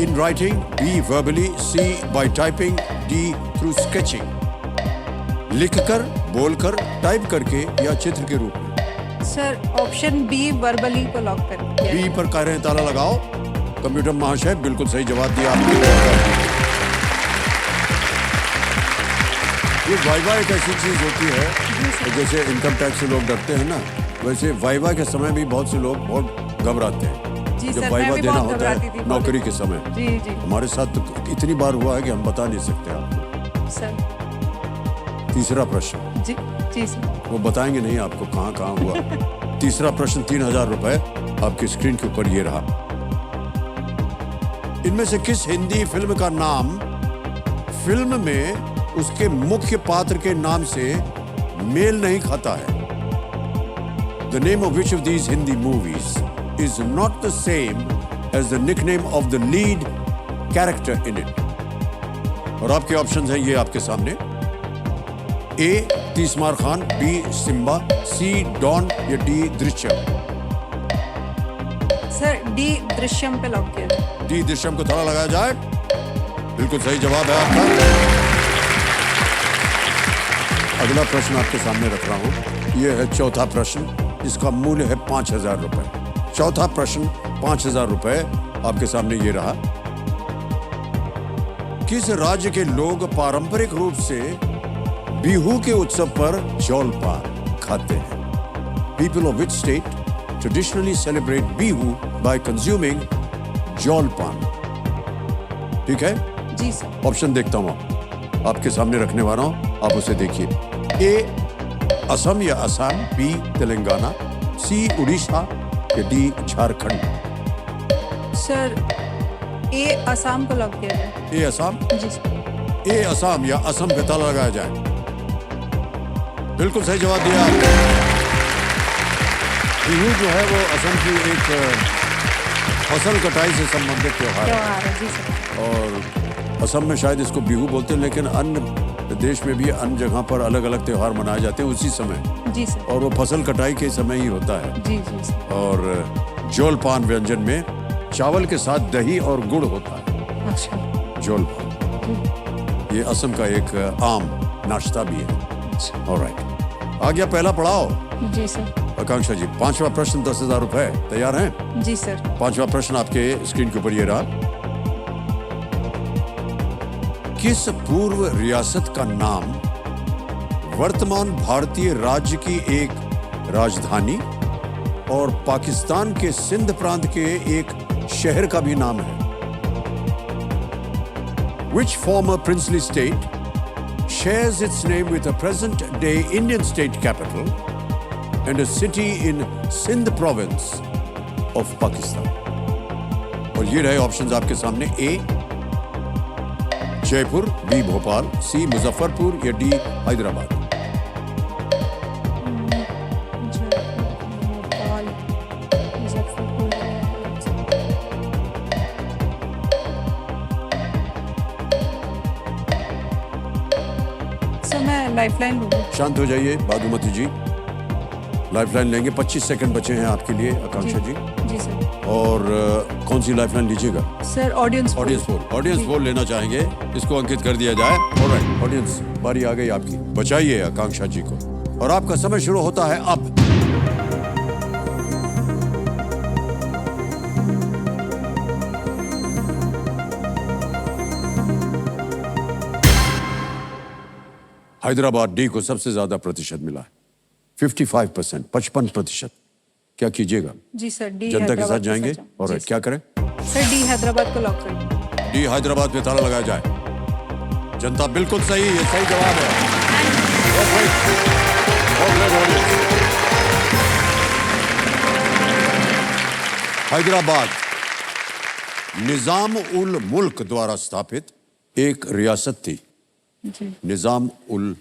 in writing, B verbally, C by typing, D through sketching. लिखकर, बोलकर, टाइप करके या चित्र के रूप में? सर ऑप्शन बी वर्बली को लॉक कर दिया। बी पर कह रहे हैं ताला लगाओ। कंप्यूटर महाशय बिल्कुल सही जवाब दिया आपने। ये वाइवा एक ऐसी चीज होती है जैसे इनकम टैक्स से लोग डरते हैं ना, वैसे वाइवा के समय भी बहुत से लोग बहुत घबराते हैं। जी जब सर, वाइवा मैं भी देना बहुत होता घबराती है थी। नौकरी के समय। जी जी हमारे साथ तो इतनी बार हुआ है कि हम बता नहीं सकते आपको। सर। तीसरा प्रश्न, जी जी सर। वो बताएंगे नहीं आपको कहाँ कहाँ हुआ। तीसरा प्रश्न, 3000 रुपए आपकी स्क्रीन के ऊपर ये रहा। इनमें से किस हिंदी फिल्म का नाम फिल्म में उसके मुख्य पात्र के नाम से मेल नहीं खाता है? The name of which of these Hindi movies is not the same as the nickname of the lead character in it? और आपके ऑप्शंस हैं ये आपके सामने। ए तीसमार खान, बी सिम्बा, सी डॉन या D Drishyam. Sir D Drishyam पे लॉक किया जाए। डी दृश्यम को ताला लगाया जाए। बिल्कुल सही जवाब है आपका। अगला प्रश्न आपके सामने रख रहा हूं। यह है चौथा प्रश्न, इसका मूल्य है 5000 रुपए। चौथा प्रश्न, 5000 रुपए आपके सामने ये रहा। किस राज्य के लोग पारंपरिक रूप से बिहू के उत्सव पर जौलपान खाते हैं? People of which state traditionally celebrate Bihu by consuming जौलपान? ठीक है, जी सर। ऑप्शन देखता हूं आपके सामने रखने वाला हूं, आप उसे देखिए। ए असम या असम, बी तेलंगाना, सी उड़ीसा या डी झारखंड। सर ए असम को लॉक किया जाए। ए असम। जी सर। ए असम या असम पे ताला लगाया जाए। बिल्कुल सही जवाब दिया आपने। बिहू जो है वो असम की एक फसल कटाई से संबंधित त्योहार है। जी सर। और असम में शायद इसको बिहू बोलते हैं, लेकिन अन्य देश में भी अन्य जगह पर अलग अलग त्योहार मनाए जाते हैं उसी समय। जी सर। और वो फसल कटाई के समय ही होता है। जी जी सर। और जोलपान व्यंजन में चावल के साथ दही और गुड़ होता है। अच्छा। जोलपान ये असम का एक आम नाश्ता भी है। ऑलराइट, आ गया पहला पड़ाव। जी सर। आकांक्षा जी, 5वां प्रश्न 10,000 रुपए, तैयार हैं? जी सर। 5वां प्रश्न आपके स्क्रीन के ऊपर ये रहा। किस पूर्व रियासत का नाम वर्तमान भारतीय राज्य की एक राजधानी और पाकिस्तान के सिंध प्रांत के एक शहर का भी नाम है? Which former princely state shares its name with a present-day Indian state capital and a city in Sindh province of Pakistan? और ये रहे ऑप्शंस आपके सामने। ए जयपुर, बी भोपाल, सी मुजफ्फरपुर या डी हैदराबाद। लाइफलाइन लूंगी। शांत हो जाइए बादुमती जी, लाइफलाइन लेंगे। 25 सेकंड बचे हैं आपके लिए आकांक्षा जी। जी सर। और कौन सी लाइफलाइन लीजिएगा? सर ऑडियंस ऑडियंस पोल लेना चाहेंगे, इसको अंकित कर दिया जाए। ऑलराइट, ऑडियंस बारी आ गई आपकी, बचाइए आकांक्षा जी को और आपका समय शुरू होता है अब। हैदराबाद डी को सबसे ज्यादा प्रतिशत मिला है, 55%, 55%। क्या कीजिएगा? जी सर, डी जनता के साथ जाएंगे और क्या करें? सर डी हैदराबाद को लॉक करें। डी हैदराबाद पे ताला लगाया जाए। जनता बिल्कुल सही, ये सही जवाब है। हैदराबाद निजाम उल मुल्क द्वारा स्थापित एक रियासत थी। निजाम उल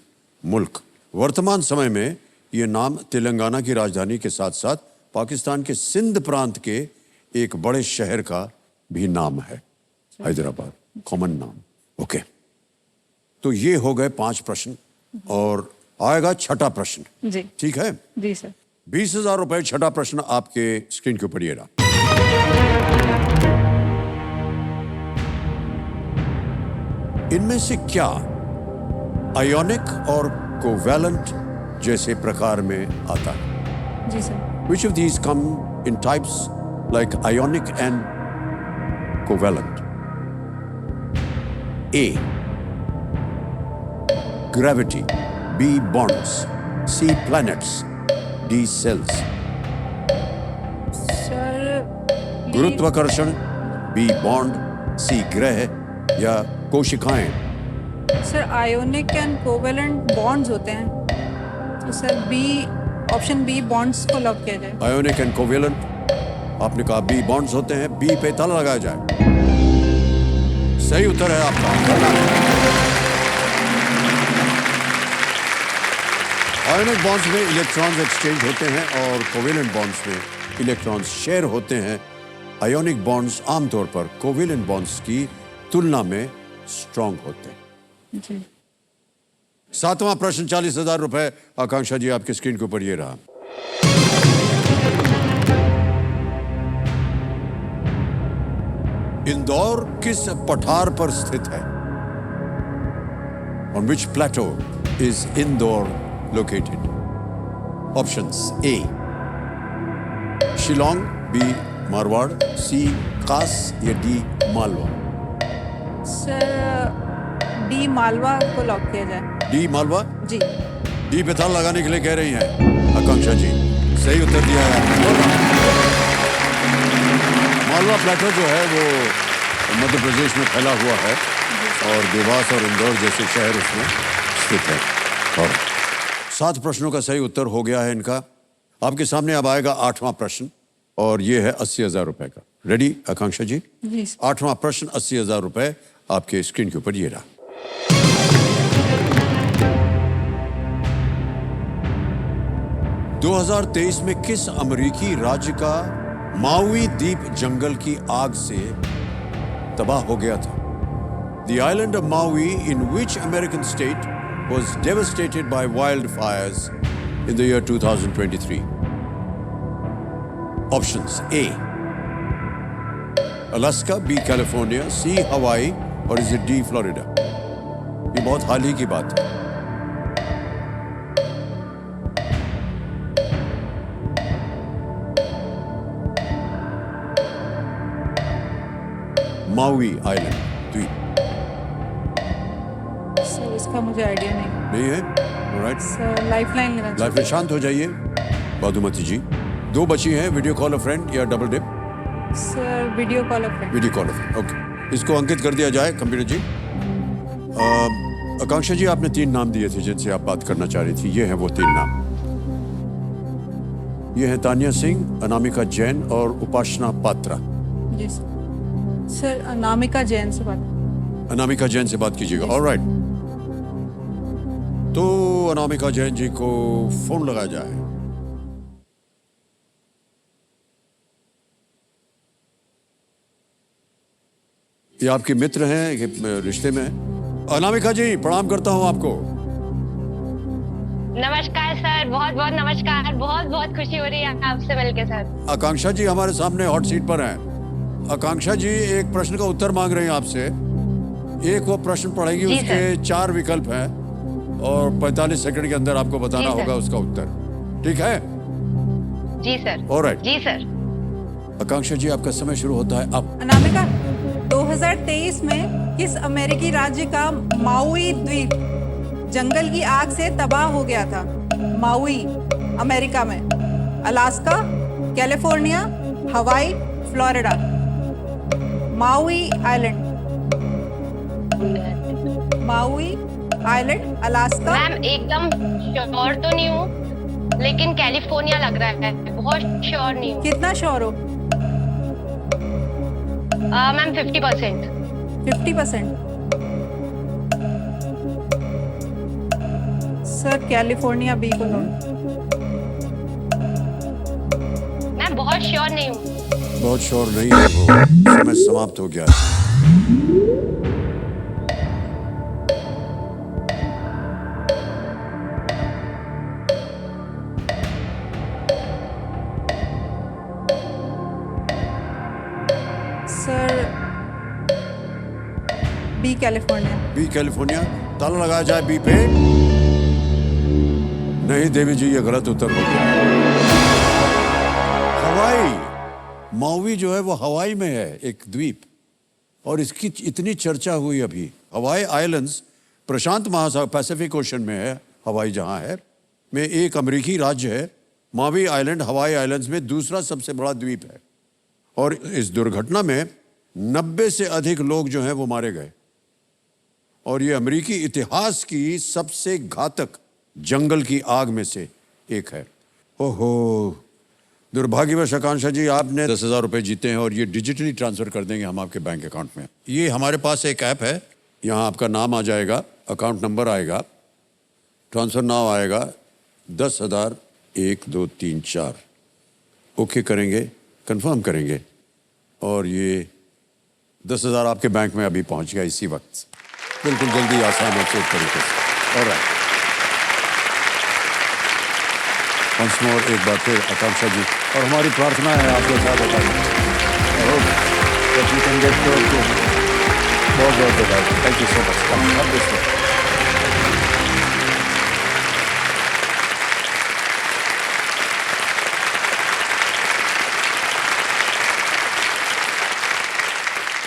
मुल्क। वर्तमान समय में यह नाम तेलंगाना की राजधानी के साथ साथ पाकिस्तान के सिंध प्रांत के एक बड़े शहर का भी नाम है। हैदराबाद कॉमन नाम। ओके, तो ये हो गए 5 प्रश्न और आएगा छठा प्रश्न। जी ठीक है? जी सर। 20,000 रुपए। छठा प्रश्न आपके स्क्रीन के ऊपर ये रहा। इनमें से क्या आयोनिक और कोवैलेंट जैसे प्रकार में आता है? जी sir. Which of these come in types like ionic and covalent? A. Gravity. B. Bonds. C. Planets. D. Cells. Sir गुरुत्वाकर्षण, B. Bond, C. ग्रह या कोशिकाएं। Sir ionic and covalent bonds होते हैं, तो sir B, option B bonds को lock किया जाए। आयोनिक एंड कोवेलेंट, आपने कहा बी बॉन्ड्स होते हैं, बी पे ताला लगाया जाए। सही उत्तर है आपका। आयोनिक बॉन्ड्स में इलेक्ट्रॉन्स एक्सचेंज होते हैं और कोवेलेंट बॉन्ड्स में इलेक्ट्रॉन्स शेयर होते हैं। आयोनिक बॉन्ड्स आमतौर पर कोवेलेंट बॉन्ड्स की तुलना में स्ट्रॉन्ग होते हैं। जी। 7वां प्रश्न 40,000 रुपए। आकांक्षा जी, आपके स्क्रीन के ऊपर ये रहा। इंदौर किस पठार पर स्थित है? On which plateau is Indore located? Options: A. Shillong, B. Marwar, C. कास या D. Malwa. Sir D Malwa को लॉक किया जाए। डी मालवा। जी। डी पे ताला लगाने के लिए कह रही हैं आकांक्षा जी। सही उत्तर दिया है। मालवा प्लेटो जो है वो मध्य प्रदेश में फैला हुआ है और देवास और इंदौर जैसे शहर उसमें स्थित है। और 7 प्रश्नों का सही उत्तर हो गया है इनका। आपके सामने अब आएगा 8वां प्रश्न और ये है 80,000 रुपए का। रेडी आकांक्षा जी? जी। 8वां प्रश्न 80,000 रुपए आपके स्क्रीन के ऊपर ये रहा। 2023 में किस अमेरिकी राज्य का माउई द्वीप जंगल की आग से तबाह हो गया था? The island of Maui, in which American state was devastated by wildfires in the year 2023? Options A Alaska, B California, C Hawaii और इज डी फ्लोरिडा। ये बहुत हाल ही की बात है। माउई आइलैंड द्वीप। सर इसका मुझे आइडिया नहीं नहीं है? ऑलराइट, सर लाइफलाइन लेना लाइफ में शांत हो जाइए मधुमती जी। दो बची हैं, वीडियो कॉल अ फ्रेंड या double dip. Sir video call a friend. Video call a friend, okay. इसको अंकित कर दिया जाए कंप्यूटर जी। आकांक्षा जी, आपने 3 नाम दिए थे जिनसे आप बात करना चाह रही थी। ये हैं वो 3 नाम। ये हैं तानिया सिंह, अनामिका जैन और उपासना पात्रा। जी सर अनामिका जैन से बात। अनामिका जैन से बात कीजिएगा। ऑलराइट, तो अनामिका जैन जी को फोन लगाया जाए। ये आपके मित्र हैं, ये रिश्ते में हैं। अनामिका जी, प्रणाम करता हूं आपको। नमस्कार सर, बहुत बहुत नमस्कार। बहुत बहुत खुशी हो रही है आपसे मिलके सर। आकांक्षा जी हमारे सामने हॉट सीट पर हैं। आकांक्षा जी एक प्रश्न का उत्तर मांग रहे हैं आपसे। एक वो प्रश्न पढ़ेगी, जी उसके सर। 4 विकल्प हैं और 45 सेकंड के अंदर आपको बताना जी सर। होगा उसका उत्तर। ठीक है? जी सर। ऑलराइट। जी सर। आकांक्षा जी, आपका समय शुरू होता है अब। अनामिका, 2023 में किस अमेरिकी राज्य का माउई द्वीप जंगल की आग से तबाह हो गया था? माउई अमेरिका में, अलास्का, कैलिफोर्निया, हवाई, Florida. MAUI island, MAUI island, Alaska. Ma'am एकदम श्योर तो नहीं हूँ, लेकिन कैलिफोर्निया लग रहा है। बहुत श्योर नहीं हूँ। कितना श्योर हो? मैम 50%। 50%। सर कैलिफोर्निया बी को लो। मैम बहुत श्योर नहीं हूँ। बहुत श्योर नहीं है वो। समय समाप्त हो गया। Sir B California. B California. ताला लगाया जाए बी पे। नहीं देवी जी, ये गलत उत्तर हो गया। हवाई, माउई जो है वो हवाई में है, एक द्वीप, और इसकी इतनी चर्चा हुई अभी। हवाई आइलैंड्स प्रशांत महासागर, पैसिफिक ओशन में है। हवाई जहां है में एक अमेरिकी राज्य है। माउई आइलैंड हवाई आइलैंड्स में दूसरा सबसे बड़ा द्वीप है। और इस दुर्घटना में 90 से अधिक लोग जो हैं वो मारे गए। और ये अमेरिकी इतिहास की सबसे घातक जंगल की आग में से एक है। ओहो, दुर्भाग्यवश आकांक्षा जी, आपने 10,000 रुपये जीते हैं और ये डिजिटली ट्रांसफर कर देंगे हम आपके बैंक अकाउंट में। ये हमारे पास एक ऐप है, यहाँ आपका नाम आ जाएगा, अकाउंट नंबर आएगा, ट्रांसफर नाउ आएगा, 10,000 1 2 3 4 ओके करेंगे, कंफर्म करेंगे और ये 10,000 आपके बैंक में अभी पहुंच गया इसी वक्त। बिल्कुल जल्दी, आसान और तेज तरीके से। ऑलराइट, वंस मोर, एक बार फिर आकांक्षा जी, और हमारी प्रार्थना है आपके साथ बहुत बहुत धन्यवाद। Thank you so much.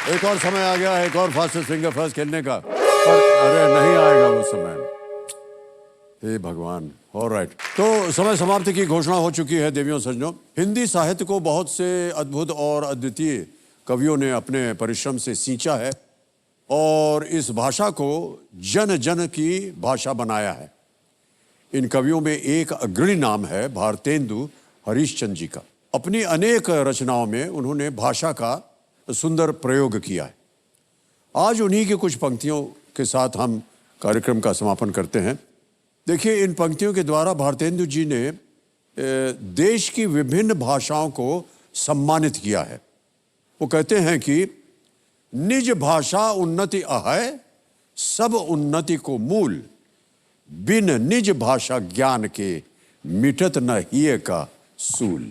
एक और समय आ गया, एक और फास्टेस्ट फिंगर फर्स्ट खेलने का। और अरे नहीं आएगा वो समय, हे भगवान। ऑलराइट, तो समय समाप्ति की घोषणा हो चुकी है देवियों सज्जनों। हिंदी साहित्य को बहुत से अद्भुत और अद्वितीय कवियों ने अपने परिश्रम से सींचा है और इस भाषा को जन जन की भाषा बनाया है। इन कवियों में एक अग्रणी नाम है भारतेंदु हरीशचंद्र जी का। अपनी अनेक रचनाओं में उन्होंने भाषा का सुंदर प्रयोग किया है। आज उन्हीं की कुछ पंक्तियों के साथ हम कार्यक्रम का समापन करते हैं। देखिए, इन पंक्तियों के द्वारा भारतेंदु जी ने देश की विभिन्न भाषाओं को सम्मानित किया है। वो कहते हैं कि निज भाषा उन्नति अहै, सब उन्नति को मूल, बिन निज भाषा ज्ञान के मिटत न हिय का सूल।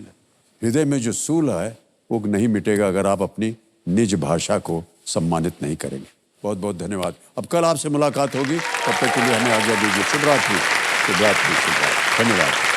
हृदय में जो सूल है वो नहीं मिटेगा अगर आप अपनी निज भाषा को सम्मानित नहीं करेंगे। बहुत बहुत धन्यवाद। अब कल आपसे मुलाकात होगी, तब तक के लिए हमें आज्ञा दीजिए। शुभ रात्रि, शुभ रात्रि, शुभ रात्रि। धन्यवाद।